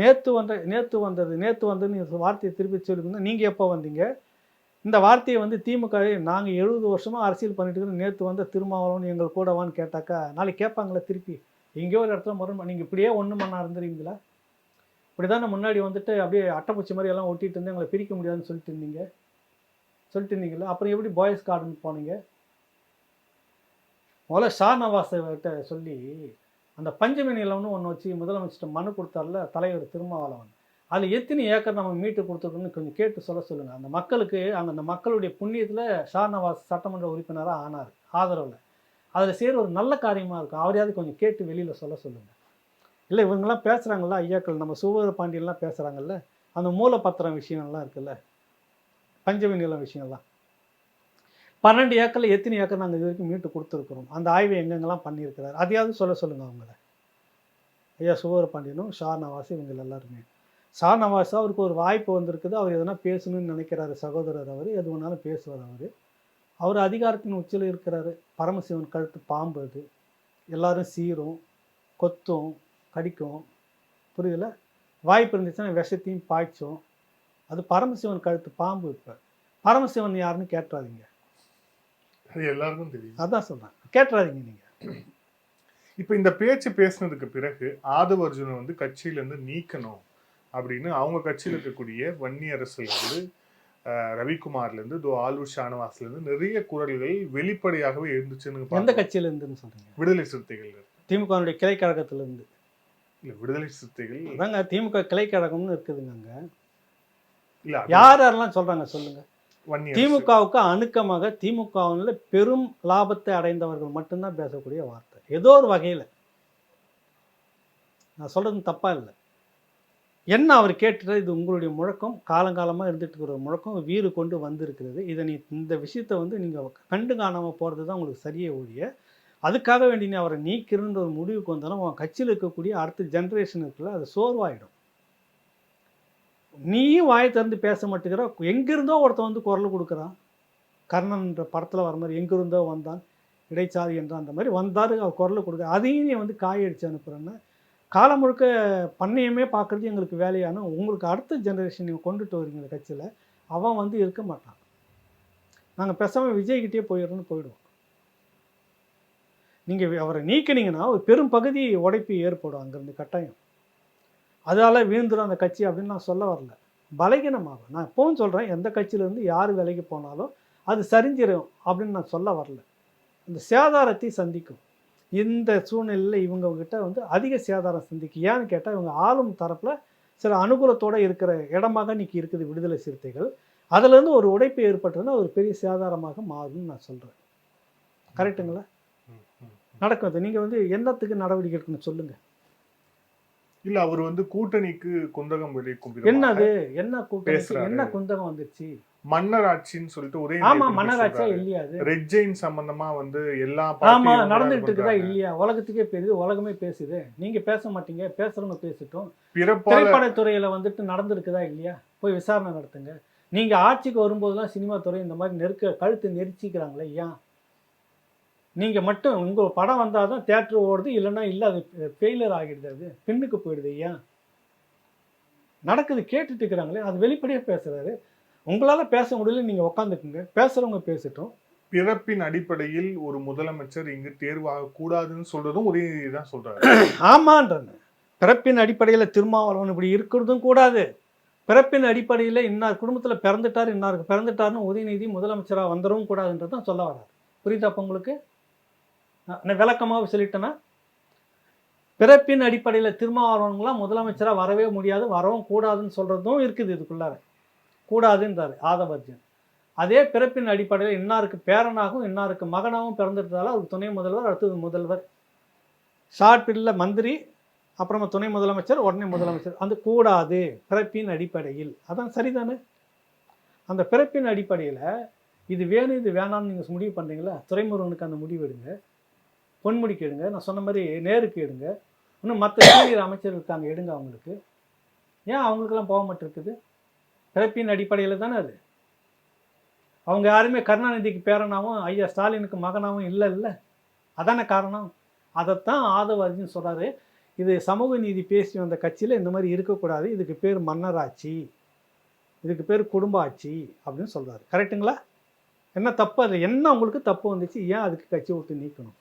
நேற்று வந்தது நீங்கள் வார்த்தையை திருப்பி சொல்லிக்கணும். நீங்கள் எப்போ வந்தீங்க? இந்த வார்த்தையை வந்து திமுக நாங்கள் 70 வருஷமாக அரசியல் பண்ணிட்டு இருக்கோம், நேற்று வந்த திருமாவளவன் எங்கள் கூடவான்னு கேட்டாக்கா நாளைக்கு கேட்பாங்களே திருப்பி. எங்கேயோ ஒரு இடத்துல முரண் நீங்கள் இப்படியே ஒன்று மண்ணா இருந்துருவீங்களா? இப்படி தானே முன்னாடி வந்துட்டு அப்படியே அட்டைப்பூச்சி மாதிரி எல்லாம் ஒட்டிகிட்டு இருந்து எங்களை பிரிக்க முடியாதுன்னு சொல்லிட்டு இருந்தீங்களா? அப்புறம் எப்படி பாய்ஸ் கார்டன் போனீங்க? முதல்ல ஷானவாஸ்கிட்ட சொல்லி அந்த பஞ்சமி நிலம்னு ஒன்று வச்சு முதலமைச்சர் மனு கொடுத்தார்ல தலைவர் திருமாவளவன், அதில் எத்தனை ஏக்கர் நம்ம மீட்டு கொடுத்துருக்கோன்னு கொஞ்சம் கேட்டு சொல்லுங்கள். அந்த மக்களுக்கு அந்த மக்களுடைய புண்ணியத்தில் ஷானவாஸ் சட்டமன்ற உறுப்பினராக ஆனார் ஆதரவில். அதில் செய்கிற ஒரு நல்ல காரியமாக இருக்கும், அவரையாவது கொஞ்சம் கேட்டு வெளியில் சொல்லுங்கள். இல்லை இவங்கெல்லாம் பேசுகிறாங்கல்ல ஐயாக்கள், நம்ம சுவர பாண்டியெல்லாம் பேசுகிறாங்கல்ல, அந்த மூலப்பத்திரம் விஷயங்கள்லாம் இருக்குல்ல, பஞ்சமி நிலம் விஷயம்லாம் 12 ஏக்கரில் எத்தனை ஏக்கர் நாங்கள் இது வரைக்கும் மீட்டு கொடுத்துருக்குறோம், அந்த ஆய்வை எங்கெங்கெல்லாம் பண்ணியிருக்கிறார், அதையாவது சொல்லுங்கள் அவங்கள. ஐயா சுவர பாண்டியனும் ஷானவாஸ் இவங்க எல்லாருமே. ஷானவாஸ் அவருக்கு ஒரு வாய்ப்பு வந்திருக்குது, அவர் எதனா பேசணும்னு நினைக்கிறாரு சகோதரர், அவர் எது வேணாலும் பேசுவார். அவர் அதிகாரத்தின் உச்சியில் இருக்கிறாரு. பரமசிவன் கழுத்து பாம்பு, அது எல்லாரும் சீரும் கொத்தும் கடிக்கும், புரியல? வாய்ப்பு இருந்துச்சுன்னா விஷத்தையும் பாய்ச்சும். அது பரமசிவன் கழுத்து பாம்பு. இப்போ பரமசிவன் யாருன்னு கேட்டுறாதீங்க, அது எல்லாருக்கும் தெரியும். அதான் சொல்கிறேன், கேட்டுறாதீங்க நீங்கள். இப்போ இந்த பேச்சு பேசினதுக்கு பிறகு ஆதவ அர்ஜுனை வந்து கட்சியிலேருந்து நீக்கணும் அப்படின்னு அவங்க கட்சியில் இருக்கக்கூடிய வன்னியரசுலேருந்து ரவிக்குமார்லேருந்து ஆளுநர் ஷானவாஸ்லேருந்து நிறைய குரல்கள் வெளிப்படையாகவே இருந்துச்சுன்னு. எந்த கட்சியிலேருந்துன்னு சொல்கிறீங்க? விடுதலை சிறுத்தைகள், திமுகவுடைய கிளை கழகத்திலேருந்து. இல்லை விடுதலை சிறுத்தைகள் அதாங்க திமுக கிளை கழகம்னு இருக்குதுங்க அங்கே. இல்லை யாரெல்லாம் சொல்கிறாங்க சொல்லுங்கள். திமுகவுக்கு அணுக்கமாக திமுகவில் பெரும் லாபத்தை அடைந்தவர்கள் மட்டும்தான் பேசக்கூடிய வார்த்தை. ஏதோ ஒரு வகையில் நான் சொல்கிறது தப்பாக இல்லை. என்ன அவர் கேட்டுறது, இது உங்களுடைய முழக்கம், காலங்காலமாக இருந்துட்டு இருக்கிற முழக்கம் வீறு கொண்டு வந்திருக்கிறது. இதை இந்த விஷயத்தை வந்து நீங்கள் கண்டு காணாமல் போகிறது தான் உங்களுக்கு சரியே ஒழிய, அதுக்காக வேண்டி நீ அவரை நீக்கிறன்ற ஒரு முடிவுக்கு வந்தாலும் உன் கட்சியில் இருக்கக்கூடிய அடுத்த ஜென்ரேஷனுக்குள்ள அது சோர்வாயிடும். நீயும் வாயை திறந்து பேச மாட்டேங்கிற, எங்கிருந்தோ ஒருத்தன் வந்து குரல் கொடுக்குறான். கர்ணன்ற படத்தில் வர மாதிரி எங்கிருந்தோ வந்தான் இடைச்சாதி என்றான், அந்த மாதிரி வந்தார் அவர் குரல் கொடுக்க, அதையும் நீ வந்து காயடிச்சு அனுப்புகிறேன்னா காலம் முழுக்க பண்ணையுமே பார்க்குறது எங்களுக்கு வேலையான உங்களுக்கு அடுத்த ஜெனரேஷன் நீங்கள் கொண்டுட்டு வரீங்க இந்த கட்சியில், அவன் வந்து இருக்க மாட்டான். நாங்கள் பேசாமல் விஜய்கிட்டே போயிடுறோன்னு போயிடுவோம். நீங்கள் அவரை நீக்கினீங்கன்னா ஒரு பெரும் பகுதி உடைப்பு ஏற்படும் அங்கேருந்து கட்டாயம். அதால் வீழ்ந்துடும் அந்த கட்சி அப்படின்னு நான் சொல்ல வரல, பலகீனமாகும். நான் எப்பவும் சொல்கிறேன், எந்த கட்சியிலேருந்து யார் விலைக்கு போனாலும் அது சரிஞ்சிடும் அப்படின்னு நான் சொல்ல வரல. அந்த சேதாரத்தை சந்திக்கும். இந்த சூழ்நிலையில் இவங்ககிட்ட வந்து அதிக சேதாரம் சந்திக்கும். ஏன்னு கேட்டால் இவங்க ஆளும் தரப்பில் சில அனுகூலத்தோடு இருக்கிற இடமாக இன்றைக்கி இருக்குது விடுதலை சிறுத்தைகள். அதுலேருந்து ஒரு உடைப்பு ஏற்பட்டதுன்னா ஒரு பெரிய சேதாரமாக மாறும்னு நான் சொல்கிறேன். கரெக்டுங்களா? நடக்கும். நீங்கள் வந்து என்னத்துக்கு நடவடிக்கை எடுக்கணும் சொல்லுங்கள். இல்லை, அவர் வந்து கூட்டணிக்கு குந்தகம் விளைக்கும். என்னது என்ன கூட்டணி, என்ன குந்தகம் வந்துருச்சு? மன்னர் ஆட்சின்னு சொல்லிட்டு ஒரே மன்னராட்சியா இல்லையா? அது ரெட் ஜெயின் சம்பந்தமா வந்து எல்லா நடந்துட்டு இருக்குதா இல்லையா? உலகத்துக்கே பேசுது, உலகமே பேசுது. நீங்க பேச மாட்டீங்க, பேசுறவங்க பேசிட்டோம். திரைப்படத்துறையில வந்துட்டு நடந்திருக்குதா இல்லையா? போய் விசாரணை நடத்துங்க. நீங்க ஆட்சிக்கு வரும்போதெல்லாம் சினிமா துறை இந்த மாதிரி கழுத்து நெரிச்சிக்கிறாங்களே ஏன்? நீங்க மட்டும் உங்க படம் வந்தாதான் தியேட்டர் ஓடுது, இல்லைன்னா இல்லை அது ஃபெயிலியர் ஆகிடுது, அது பின்னுக்கு போயிடுது. ஏன் நடக்குது? கேட்டுட்டு இருக்கிறாங்களே, அது வெளிப்படையாக பேசுறாரு. உங்களால் பேச முடியல, நீங்கள் உட்காந்துக்குங்க, பேசுகிறவங்க பேசிட்டோம். பிறப்பின் அடிப்படையில் ஒரு முதலமைச்சர் இங்கு தேர்வாக கூடாதுன்னு சொல்றதும் ஒரே தான் சொல்றாரு. ஆமான்றேன். பிறப்பின் அடிப்படையில் திருமாவளவன் இப்படி இருக்கிறதும் கூடாது. பிறப்பின் அடிப்படையில் இன்னார் குடும்பத்தில் பிறந்துட்டார், இன்னாருக்கு பிறந்துட்டாருன்னு உதயநிதி முதலமைச்சராக வந்துடவும் கூடாதுன்றது தான் சொல்ல வர்றாரு. புரியுதா அப்போ உங்களுக்கு? நான் விளக்கமாக சொல்லிட்டேன்னா, பிறப்பின் அடிப்படையில் திருமாவளவன்களாம் முதலமைச்சராக வரவே முடியாது, வரவும் கூடாதுன்னு சொல்கிறதும் இருக்குது இதுக்குள்ளார. கூடாதுன்றார் ஆதவ அர்ஜுன். அதே பிறப்பின் அடிப்படையில் இன்னாருக்கு பேரனாகவும் இன்னாருக்கு மகனாகவும் பிறந்திருந்தாலும் அவருக்கு துணை முதல்வர், அடுத்தது முதல்வர், ஷார்ட் பீரியடில் மந்திரி, அப்புறமா துணை முதலமைச்சர், உடனே முதலமைச்சர். அந்த கூடாது பிறப்பின் அடிப்படையில். அதான் சரிதானே? அந்த பிறப்பின் அடிப்படையில் இது வேணும் இது வேணாம்னு நீங்கள் முடிவு பண்ணுறீங்களா? துரைமுருகனுக்கு அந்த முடிவு எடுங்க, பொன்முடிக்கு எடுங்க, நான் சொன்ன மாதிரி நேருக்கு எடுங்க, இன்னும் மற்ற சீனியர் அமைச்சர் இருக்காங்க எடுங்க. அவங்களுக்கு ஏன் அவங்களுக்கெல்லாம் போக மாட்டிருக்குது? பிறப்பின் அடிப்படையில் தானே அது. அவங்க யாருமே கருணாநிதிக்கு பேரனாகவும் ஐயா ஸ்டாலினுக்கு மகனாகவும் இல்லை. அதான காரணம். அதைத்தான் ஆதவ அர்ஜுன் சொல்கிறாரு, இது சமூக நீதி பேசி வந்த கட்சியில் இந்த மாதிரி இருக்கக்கூடாது, இதுக்கு பேர் மன்னராட்சி, இதுக்கு பேர் குடும்ப ஆட்சி அப்படின்னு சொல்கிறாரு. கரெக்டுங்களா? என்ன தப்பு? அது என்ன உங்களுக்கு தப்பு வந்துச்சு? ஏன் அதுக்கு கட்சி விட்டு நீக்கணும்?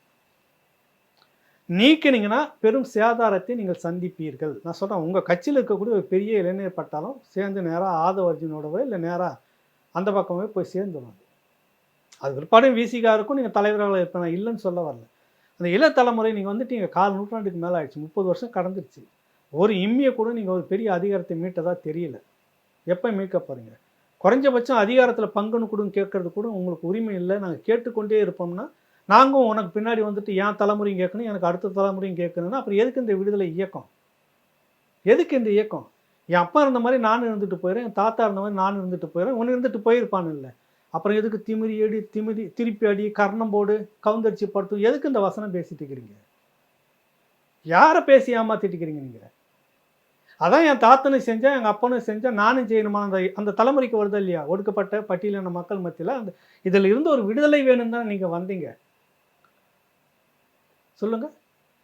நீக்கினீங்கன்னா பெரும் சேதாரத்தை நீங்கள் சந்திப்பீர்கள். நான் சொல்கிறேன், உங்கள் கட்சியில் இருக்கக்கூடிய ஒரு பெரிய இளைஞர் பட்டாலும் சேர்ந்து நேராக ஆதவ அர்ஜுனோடவே இல்லை நேராக அந்த பக்கமே போய் சேர்ந்துடும். அது பிற்பாடும் விசிகாருக்கும் நீங்கள் தலைவர்களாக இருப்பேன், நான் இல்லைன்னு சொல்ல வரல. அந்த இள தலைமுறை நீங்கள் வந்துட்டீங்க, 4 நூற்றாண்டுக்கு மேலே ஆயிடுச்சு, 30 வருஷம் கடந்துருச்சு. ஒரு இம்மியை கூட நீங்கள் ஒரு பெரிய அதிகாரத்தை மீட்டதா தெரியல. எப்போ மீட்க போகிறீங்க? குறைஞ்சபட்சம் அதிகாரத்தில் பங்குன்னு கொடுன்னு கேட்கறது கூட உங்களுக்கு உரிமை இல்லை. நாங்கள் கேட்டுக்கொண்டே இருப்போம்னா, நாங்கள் உனக்கு பின்னாடி வந்துட்டு என் தலைமுறையும் கேட்கணும், எனக்கு அடுத்த தலைமுறையும் கேட்கணும்னா அப்புறம் எதுக்கு இந்த விடுதலை இயக்கம்? எதுக்கு இந்த இயக்கம்? என் அப்பா இருந்த மாதிரி நானும் இருந்துட்டு போயிடுறேன், என் தாத்தா இருந்த மாதிரி நானும் இருந்துட்டு போயிடுறேன், ஒன்று இருந்துட்டு போயிருப்பான்னு இல்லை. அப்புறம் எதுக்கு திமிரி அடி, திருப்பி அடி, கர்ணம் போடு, கவுந்தரிச்சி படுத்து, எதுக்கு இந்த வசனம் பேசிட்டு இருக்கிறீங்க? யாரை பேசி ஏமாத்திட்டு இருக்கிறீங்க நீங்கள்? அதான் என் தாத்தனும் செஞ்சேன், எங்கள் அப்பனும் செஞ்சேன், நானும் செய்யணுமா? அந்த தலைமுறைக்கு வருது இல்லையா? ஒடுக்கப்பட்ட பட்டியலான மக்கள் மத்தியில் அந்த இதில் இருந்து ஒரு விடுதலை வேணும்னு தான் நீங்கள் வந்தீங்க. சொல்லுங்கள்.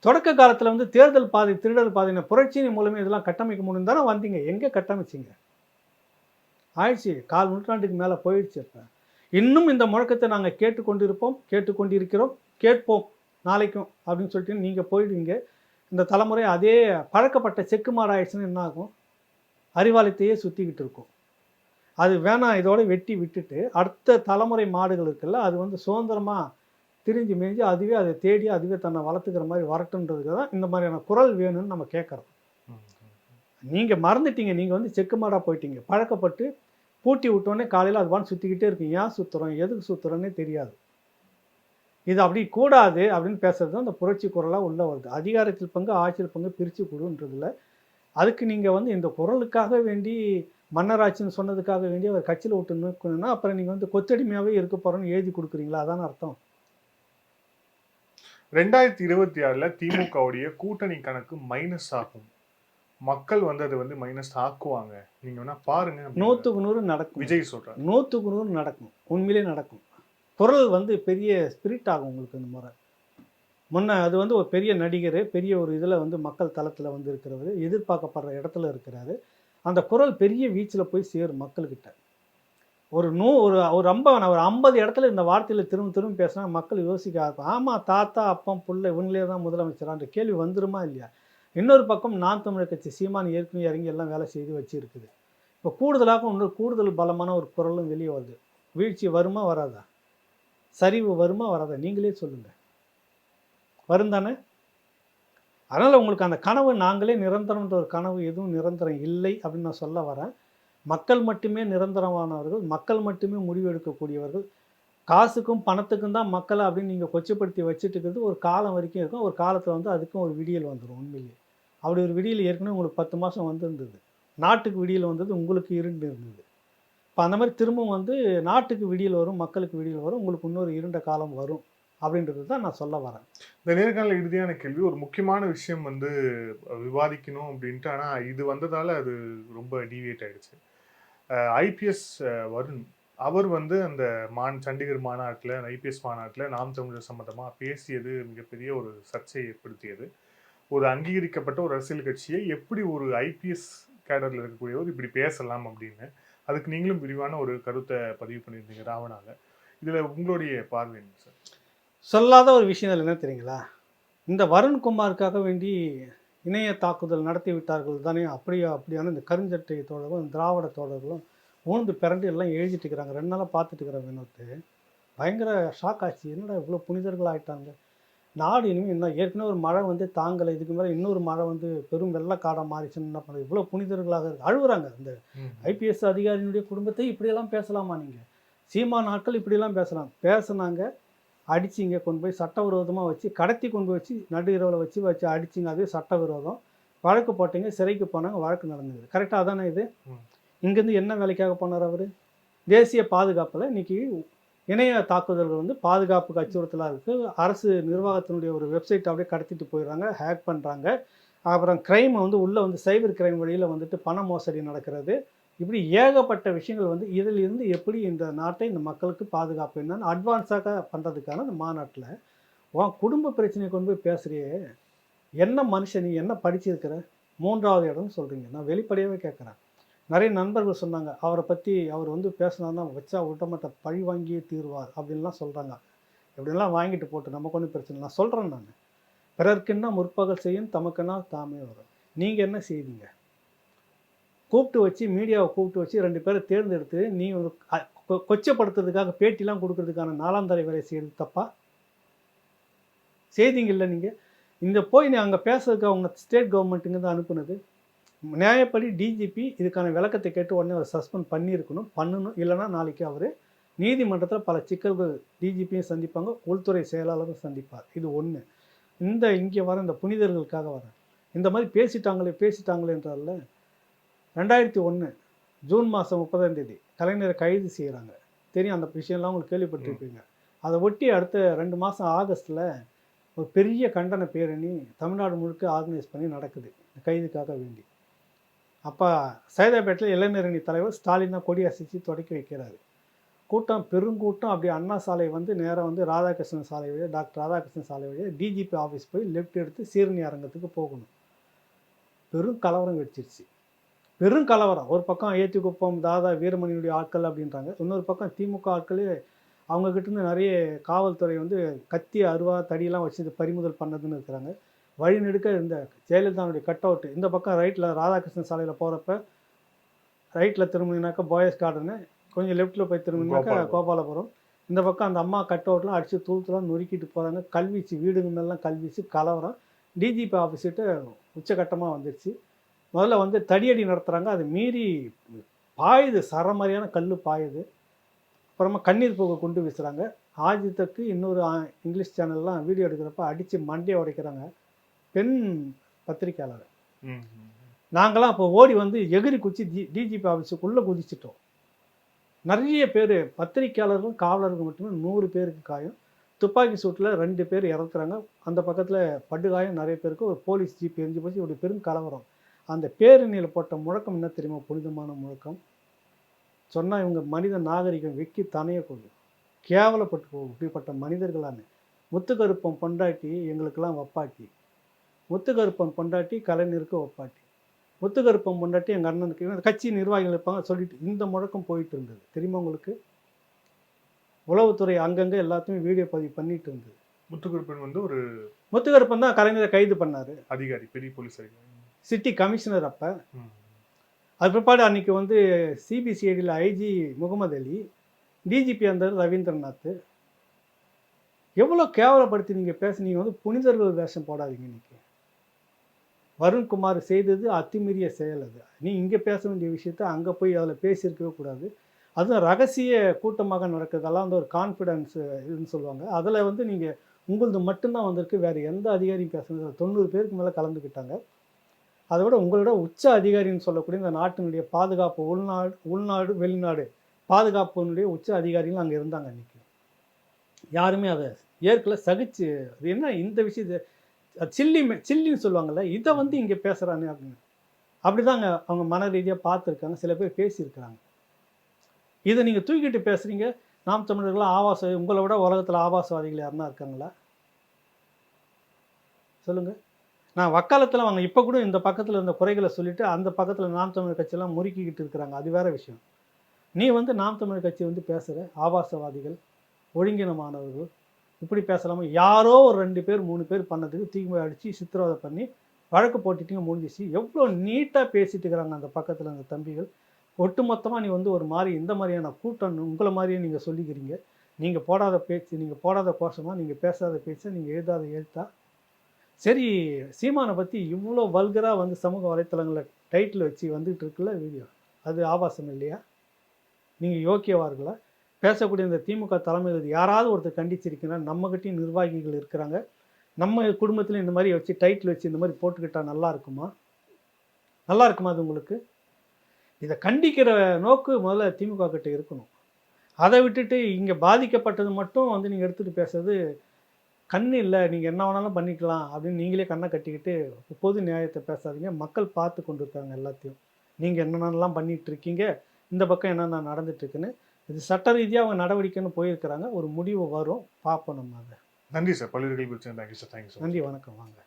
தொடக்க காலத்தில் வந்து தேர்தல் பாதை, திருடல் பாதை, புரட்சியின் மூலமே இதெல்லாம் கட்டமைக்க முடியும் தானே வந்தீங்க. எங்கே கட்டமைச்சிங்க? ஆயிடுச்சு, 4 நூற்றாண்டுக்கு மேலே போயிடுச்சு. இப்போ இன்னும் இந்த முழக்கத்தை நாங்கள் கேட்டுக்கொண்டிருக்கிறோம், கேட்போம் நாளைக்கும் அப்படின்னு சொல்லிட்டு நீங்கள் போயிடுவீங்க. இந்த தலைமுறை அதே பழக்கப்பட்ட செக்கு மாடு ஆயிடுச்சுன்னு என்ன ஆகும்? அறிவாலயத்தையே சுற்றிக்கிட்டு இருக்கும். அது வேணாம், இதோட வெட்டி விட்டுட்டு அடுத்த தலைமுறை மாடுகள் இருக்குல்ல, அது வந்து சுதந்திரமாக திரிஞ்சு மேய்ஞ்சி அதுவே அதை தேடி அதுவே தன்னை வளர்த்துக்கிற மாதிரி வரட்டுன்றதுக்கு தான் இந்த மாதிரியான குரல் வேணும்னு நம்ம கேட்குறோம். நீங்கள் மறந்துட்டீங்க, நீங்கள் வந்து செக்கு மாடாக போயிட்டீங்க. பழக்கப்பட்டு பூட்டி விட்டோன்னே காலையில் அது வான்னு சுற்றிக்கிட்டே இருக்கும். ஏன் சுற்றுறோம், எதுக்கு சுற்றுறோன்னே தெரியாது. இது அப்படி கூடாது அப்படின்னு பேசுறது தான் அந்த புரட்சி குரலாக உள்ளே வருது. அதிகாரத்தில் பங்கு, ஆட்சியில் பங்கு பிரித்து கொடுன்றதில் அதுக்கு நீங்கள் வந்து இந்த குரலுக்காக வேண்டி மன்னராட்சின்னு சொன்னதுக்காக வேண்டி அவர் கட்சியில் விட்டு நிற்கணும்னா அப்புறம் நீங்கள் வந்து கொத்தடிமையாகவே இருக்க போகிறோன்னு எழுதி கொடுக்குறீங்களா? அதான அர்த்தம். 2026 திமுகவுடைய கூட்டணி கணக்கு மைனஸ் ஆகும், மக்கள் வந்து அதை வந்து மைனஸ் ஆக்குவாங்க, நீங்க வேணா பாருங்க. 100க்கு 100 நடக்கும். விஜய் சொல்றாரு 100க்கு 100 நடக்கும், உண்மையிலே நடக்கும். குரல் வந்து பெரிய ஸ்பிரிட் ஆகும் உங்களுக்கு இந்த முறை. முன்ன அது வந்து ஒரு பெரிய நடிகர், பெரிய ஒரு இதில் வந்து மக்கள் தளத்தில் வந்து இருக்கிறவர், எதிர்பார்க்கப்படுற இடத்துல இருக்கிறாரு. அந்த குரல் பெரிய வீச்சில் போய் சேரும் மக்கள்கிட்ட. ஒரு ஒரு 50 இடத்துல இந்த வார்த்தையில் திரும்ப திரும்ப பேசினா மக்கள் யோசிக்க ஆரம்பிப்பாங்க. ஆமாம், தாத்தா அப்பம் புள்ள இவங்களே தான் முதலமைச்சரான்ற கேள்வி வந்துருமா இல்லையா? இன்னொரு பக்கம் நாம் தமிழர் கட்சி சீமான் ஏற்கனவே இறங்கி எல்லாம் வேலை செய்து வச்சு இருக்குது. இப்போ கூடுதலாக இன்னொரு கூடுதல் பலமான ஒரு குரலும் வெளியே வருது. வீழ்ச்சி வருமா வராதா? சரிவு வருமா வராதா? நீங்களே சொல்லுங்கள். வரும் தானே? அதனால் உங்களுக்கு அந்த கனவு, நாங்களே நிரந்தரம்ன்ற ஒரு கனவு எதுவும் நிரந்தரம் இல்லை அப்படின்னு நான் சொல்ல வரேன். மக்கள் மட்டுமே நிரந்தரமானவர்கள், மக்கள் மட்டுமே முடிவு எடுக்கக்கூடியவர்கள். காசுக்கும் பணத்துக்கும் தான் மக்களை அப்படின்னு நீங்கள் கொச்சப்படுத்தி வச்சுட்டு இருக்கிறது ஒரு காலம் வரைக்கும் இருக்கும். ஒரு காலத்தில் வந்து அதுக்கும் ஒரு விடியல் வந்துடும். உண்மையிலேயே அப்படி ஒரு விடியல் ஏற்கனவே உங்களுக்கு 10 மாதம் வந்துருந்தது. நாட்டுக்கு விடியல் வந்தது, உங்களுக்கு இருண்டு இருந்தது. இப்போ அந்த மாதிரி திரும்பவும் வந்து நாட்டுக்கு விடியல் வரும், மக்களுக்கு விடியல் வரும், உங்களுக்கு இன்னொரு இருண்ட காலம் வரும் அப்படின்றது தான் நான் சொல்ல வரேன். இந்த நேர்காணல் இறுதியான கேள்வி, ஒரு முக்கியமான விஷயம் வந்து விவாதிக்கணும் அப்படின்ட்டு, ஆனால் இது வந்ததால் அது ரொம்ப டீவியேட் ஆகிடுச்சு. ஐபிஎஸ் வருண் அவர் வந்து அந்த சண்டிகர் மாநாட்டில், ஐபிஎஸ் மாநாட்டில் நாம் தமிழர் சம்மந்தமாக பேசியது மிகப்பெரிய ஒரு சர்ச்சையை ஏற்படுத்தியது. ஒரு அங்கீகரிக்கப்பட்ட ஒரு அரசியல் கட்சியை எப்படி ஒரு ஐபிஎஸ் கேடரில் இருக்கக்கூடியவர் இப்படி பேசலாம் அப்படின்னு, அதுக்கு நீங்களும் விரிவான ஒரு கருத்தை பதிவு பண்ணியிருந்தீங்க ராவணால. இதில் உங்களுடைய பார்வை என்ன சார்? சொல்லாத ஒரு விஷயம் என்ன தெரியுங்களா? இந்த வருண்குமாருக்காக வேண்டி இணைய தாக்குதல் நடத்தி விட்டார்கள் தானே, அப்படியான இந்த கருஞ்சட்டை தோழர்களும் திராவிட தோழர்களும் ஊழ்ந்து பிறண்டு எல்லாம் எழுதிட்டு இருக்கிறாங்க. 2 நாளாக பார்த்துட்டு இருக்கிறாங்க. வினோத்து பயங்கர ஷாக் ஆச்சு. என்னடா இவ்வளோ புனிதர்கள் ஆகிட்டாங்க, நாடு இனிமேல் என்ன, ஏற்கனவே ஒரு மழை வந்து தாங்கலை, இதுக்கு மேலே இன்னொரு மழை வந்து பெரும் வெள்ளக்காடாக மாறிச்சுன்னு என்ன பண்ணுறது, இவ்வளோ புனிதர்களாக அழுகுறாங்க. இந்த ஐபிஎஸ் அதிகாரியினுடைய குடும்பத்தை இப்படியெல்லாம் பேசலாமா? நீங்கள் சீமான் நாட்கள் இப்படியெல்லாம் பேசினாங்க, அடிச்சிங்க, கொண்டு போய் சட்டவிரோதமாக வச்சு கடத்தி கொண்டு போய் வச்சு நடு இரவில் வச்சு அடிச்சிங்க, அதே சட்டவிரோதம். வழக்கு போட்டீங்க, சிறைக்கு போனாங்க, வழக்கு நடந்தது. கரெக்டாக தானே? இது இங்கேருந்து என்ன வேலைக்காக போனார் அவர்? தேசிய பாதுகாப்பில் இன்றைக்கி இணைய தாக்குதல்கள் வந்து பாதுகாப்புக்கு அச்சுறுத்தலாக இருக்குது. அரசு நிர்வாகத்தினுடைய ஒரு வெப்சைட் அப்படியே கடத்திட்டு போயிடுறாங்க, ஹேக் பண்ணுறாங்க. அப்புறம் க்ரைம் வந்து உள்ளே வந்து சைபர் க்ரைம் வழியில் வந்துட்டு பண மோசடி நடக்கிறது. இப்படி ஏகப்பட்ட விஷயங்கள் வந்து இதிலிருந்து எப்படி இந்த நாட்டை, இந்த மக்களுக்கு பாதுகாப்பு என்னன்னு அட்வான்ஸாக பண்ணுறதுக்கான இந்த மாநாட்டில் உன் குடும்ப பிரச்சனையை கொண்டு போய் பேசுகிறியே, என்ன மனுஷன், நீ என்ன படிச்சிருக்கிற? 3வது இடம்னு சொல்கிறீங்க. நான் வெளிப்படையாகவே கேட்குறேன். நிறைய நண்பர்கள் சொன்னாங்க, அவரை பற்றி அவர் வந்து பேசினார்னா வச்சா விட்டமாட்ட பழி வாங்கியே தீர்வார் அப்படின்லாம் சொல்கிறாங்க. இப்படிலாம் வாங்கிட்டு போட்டு நமக்கு ஒன்றும் பிரச்சனை. நான் சொல்கிறேன், நான் பிறர்க்குன்னா முற்பகல் செய்யும் தமக்குன்னா தாமே வரும். நீங்கள் என்ன செய்வீங்க? கூப்பிட்டு வச்சு, மீடியாவை கூப்பிட்டு வச்சு 2 பேரை தேர்ந்தெடுத்து நீ ஒரு கொச்சப்படுத்துறதுக்காக பேட்டிலாம் கொடுக்கறதுக்கான 4ஆம் தர வேலை செய்கிறது தப்பா? செய்திங்கல்ல நீங்கள். இந்த போய் நீ அங்கே பேசுறதுக்கு அவங்க ஸ்டேட் கவர்மெண்ட்டுங்க தான் அனுப்புனது. நியாயப்படி டிஜிபி இதுக்கான விளக்கத்தை கேட்டு உடனே அவர் சஸ்பெண்ட் பண்ணணும். இல்லைனா நாளைக்கு அவர் நீதிமன்றத்தில் பல சிக்கல்கள் டிஜிபியும் சந்திப்பாங்க, உள்துறை செயலாளரும் சந்திப்பார். இது ஒன்று. இங்கே வர இந்த புனிதர்களுக்காக வரேன். இந்த மாதிரி பேசிட்டாங்களேன்றால 2001 ஜூன் மாதம் 30ஆம் தேதி கலைஞரை கைது செய்கிறாங்க. தெரியும், அந்த விஷயம்லாம் உங்களுக்கு கேள்விப்பட்டிருப்பீங்க. அதை ஒட்டி அடுத்த 2 மாதம் ஆகஸ்ட்டில் ஒரு பெரிய கண்டன பேரணி தமிழ்நாடு முழுக்க ஆர்கனைஸ் பண்ணி நடக்குது கைதுக்காக வேண்டி. அப்போ சைதாப்பேட்டில் இளைஞரணி தலைவர் ஸ்டாலின் தான் கொடி அசைச்சு தொடக்கி வைக்கிறாரு. கூட்டம் பெருங்கூட்டம். அப்படியே அண்ணா சாலை வந்து நேராக வந்து ராதாகிருஷ்ணன் சாலை வழியாக, டாக்டர் ராதாகிருஷ்ணன் சாலை வழியாக டிஜிபி ஆஃபீஸ் போய் லெஃப்ட் எடுத்து சீரணி அரங்கத்துக்கு போகணும். பெரும் கலவரம் வெடிச்சிருச்சு. பெரும் கலவரம். ஒரு பக்கம் ஏத்திக்குப்பம் தாதா வீரமணியுடைய ஆட்கள் அப்படின்றாங்க, இன்னொரு பக்கம் திமுக ஆட்களே அவங்கக்கிட்டேருந்து நிறைய காவல்துறை வந்து கத்தி, அருவா, தடியெல்லாம் வச்சு பறிமுதல் பண்ணதுன்னு இருக்கிறாங்க. வழிநெடுக்க இந்த ஜெயலலிதாவுடைய கட் அவுட்டு. இந்த பக்கம் ரைட்டில் ராதாகிருஷ்ணன் சாலையில் போகிறப்ப ரைட்டில் திரும்பினாக்கா பாய்ஸ் கார்டனு, கொஞ்சம் லெஃப்ட்டில் போய் திரும்பினாக்கா கோபாலபுரம். இந்த பக்கம் அந்த அம்மா கட் அவுட்லாம் அடித்து தூளத்துலாம் நொறுக்கிட்டு போகிறாங்க. கல்வீச்சு, வீடுங்க மேலாம் கல்வீச்சு, கலவரம். டிஜிபி ஆஃபீஸ்கிட்ட உச்சகட்டமாக வந்துடுச்சு. முதல்ல வந்து தடியடி நடத்துகிறாங்க, அது மீறி பாயுது, சரமாரியான கல் பாயுது. அப்புறமா கண்ணீர் போக கொண்டு வீசுகிறாங்க. ஆஜித்துக்கு இன்னொரு இங்கிலீஷ் சேனல்லாம் வீடியோ எடுக்கிறப்ப அடித்து மண்டையை உடைக்கிறாங்க. பெண் பத்திரிக்கையாளர். நாங்களாம் அப்போ ஓடி வந்து எகிரி குச்சி டிஜிபி ஆஃபீஸுக்குள்ளே குதிச்சிட்டோம். நிறைய பேர் பத்திரிக்கையாளர்களும் காவலர்கள் மட்டுமே 100 பேருக்கு காயம். துப்பாக்கி சூட்டில் 2 பேர் இறக்குறாங்க. அந்த பக்கத்தில் படுகாயம் நிறைய பேருக்கு. ஒரு போலீஸ் ஜீப் எரிஞ்சு போச்சு. ஒரு பெரும் கலவரம். அந்த பேரணியில் போட்ட முழக்கம் என்ன தெரியுமா? புனிதமான முழக்கம். சொன்னால் இவங்க மனித நாகரிகம் வெக்கி தனையக்கூடும், கேவலப்பட்டு போகும். இப்படிப்பட்ட மனிதர்களான முத்துக்கருப்பம் பொண்டாட்டி எங்களுக்கெல்லாம் வப்பாட்டி, முத்துக்கருப்பம் பொண்டாட்டி கலைஞருக்கு வப்பாட்டி, முத்துக்கருப்பம் பொண்டாட்டி எங்கள் அண்ணனுக்கு கட்சி நிர்வாகிகள் இருப்பாங்க சொல்லிட்டு இந்த முழக்கம் போயிட்டு இருந்தது. தெரியுமா உங்களுக்கு? உளவுத்துறை அங்கங்கே எல்லாத்தையும் வீடியோ பதிவு பண்ணிட்டு இருந்தது. முத்துக்குருப்பன் வந்து ஒரு முத்துக்கருப்பன் தான் கலைஞரை கைது பண்ணார். அதிகாரி, பெரிய போலீஸ் அதிகாரி, சிட்டி கமிஷனர். அப்போ அது பிற்பாடு அன்றைக்கி வந்து சிபிசிஐடியில் ஐஜி முகமது அலி, டிஜிபி இருந்தார் ரவீந்திரநாத். எவ்வளோ கேவலப்படுத்தி நீங்கள் நீங்கள் வந்து புனிதர்கள் வேஷம் போடாதீங்க. இன்றைக்கி வருண்குமார் செய்தது அத்துமீறிய செயல். அது நீ இங்கே பேச வேண்டிய விஷயத்த அங்கே போய் அதில் பேசியிருக்கவே கூடாது. அதுவும் ரகசிய கூட்டமாக நடக்கிறதெல்லாம் வந்து ஒரு கான்ஃபிடென்ஸ் இதுன்னு சொல்லுவாங்க. அதில் வந்து நீங்கள் உங்களது மட்டும்தான் வந்திருக்கு, வேறு எந்த அதிகாரியும் பேசுறது. 90 பேருக்கு மேலே கலந்துக்கிட்டாங்க. அதை விட உங்களோட உச்ச அதிகாரின்னு சொல்லக்கூடிய இந்த நாட்டினுடைய பாதுகாப்பு, உள்நாடு வெளிநாடு பாதுகாப்பினுடைய உச்ச அதிகாரிகள் அங்கே இருந்தாங்க. அன்றைக்கி யாருமே அதை ஏற்கல, சகிச்சு. அது என்ன இந்த விஷயத்தை சில்லின்னு சொல்லுவாங்கள்ல, இதை வந்து இங்கே பேசுகிறானே அப்படின்னு. அப்படி தாங்க அவங்க மன ரீதியாக பார்த்துருக்காங்க. சில பேர் பேசியிருக்கிறாங்க. இதை நீங்கள் தூக்கிட்டு பேசுகிறீங்க. நாம் தமிழர்களாம் உங்களை விட உலகத்தில் ஆபாசவாதிகள் யாருன்னா இருக்காங்களா? சொல்லுங்கள். நான் வக்காலத்தில் வாங்க இப்போ கூட இந்த பக்கத்தில் இருந்த குறைகளை சொல்லிவிட்டு அந்த பக்கத்தில் நாம் தமிழர் கட்சியெல்லாம் முறுக்கிக்கிட்டு இருக்கிறாங்க. அது வேறு விஷயம். நீ வந்து நாம் தமிழர் கட்சி வந்து பேசுகிற ஆபாசவாதிகள், ஒழுங்கினமானவர்கள் இப்படி பேசலாமா? யாரோ ஒரு 2 பேர் 3 பேர் பண்ணதுக்கு தூக்கி அடித்து சித்திரவதை பண்ணி வழக்கு போட்டுட்டிங்க, முடிஞ்சிச்சு. எவ்வளோ நீட்டாக பேசிட்டு இருக்கிறாங்க அந்த பக்கத்தில் அந்த தம்பிகள். ஒட்டு மொத்தமாக நீ வந்து ஒரு மாதிரி இந்த மாதிரியான கூட்டம் உங்களை மாதிரியே நீங்கள் சொல்லிக்கிறீங்க. நீங்கள் போடாத பேச்சு, நீங்கள் போடாத கோஷமாக, நீங்கள் பேசாத பேச்சை, நீங்கள் எழுதாத எழுத்தா. சரி, சீமானை பற்றி இவ்வளோ வல்கராக வந்து சமூக வலைத்தளங்களில் டைட்டில் வச்சு வந்துகிட்டு இருக்குல்ல வீடியோ, அது ஆபாசம் இல்லையா? நீங்கள் யோக்கியவார்களா? பேசக்கூடிய இந்த திமுக தலைமையில் யாராவது ஒருத்தர் கண்டிச்சிருக்கிறா? நம்மகிட்டையும் நிர்வாகிகள் இருக்கிறாங்க. நம்ம குடும்பத்தில் இந்த மாதிரி வச்சு டைட்டில் வச்சு இந்த மாதிரி போட்டுக்கிட்டால் நல்லா இருக்குமா? நல்லா இருக்குமா அது உங்களுக்கு? இதை கண்டிக்கிற நோக்கு முதல்ல திமுக கிட்ட இருக்கணும். அதை விட்டுட்டு இங்கே பாதிக்கப்பட்டது மட்டும் வந்து நீங்கள் எடுத்துகிட்டு பேசுறது கண்ணு இல்லை, நீங்கள் என்ன வேணாலும் பண்ணிக்கலாம் அப்படின்னு நீங்களே கண்ணை கட்டிக்கிட்டு பொது நியாயத்தை பேசாதீங்க. மக்கள் பார்த்து கொண்டு இருக்காங்க எல்லாத்தையும். நீங்கள் என்னென்னலாம் பண்ணிகிட்டு இருக்கீங்க, இந்த பக்கம் என்னென்ன நடந்துட்டுருக்குன்னு. இது சட்ட ரீதியாக அவங்க நடவடிக்கைன்னு போயிருக்கிறாங்க. ஒரு முடிவு வரும், பார்ப்போம் நம்ம அதை. நன்றி சார். பல்வேறு கேள்வி. Thank you sir. நன்றி, வணக்கம். வாங்க.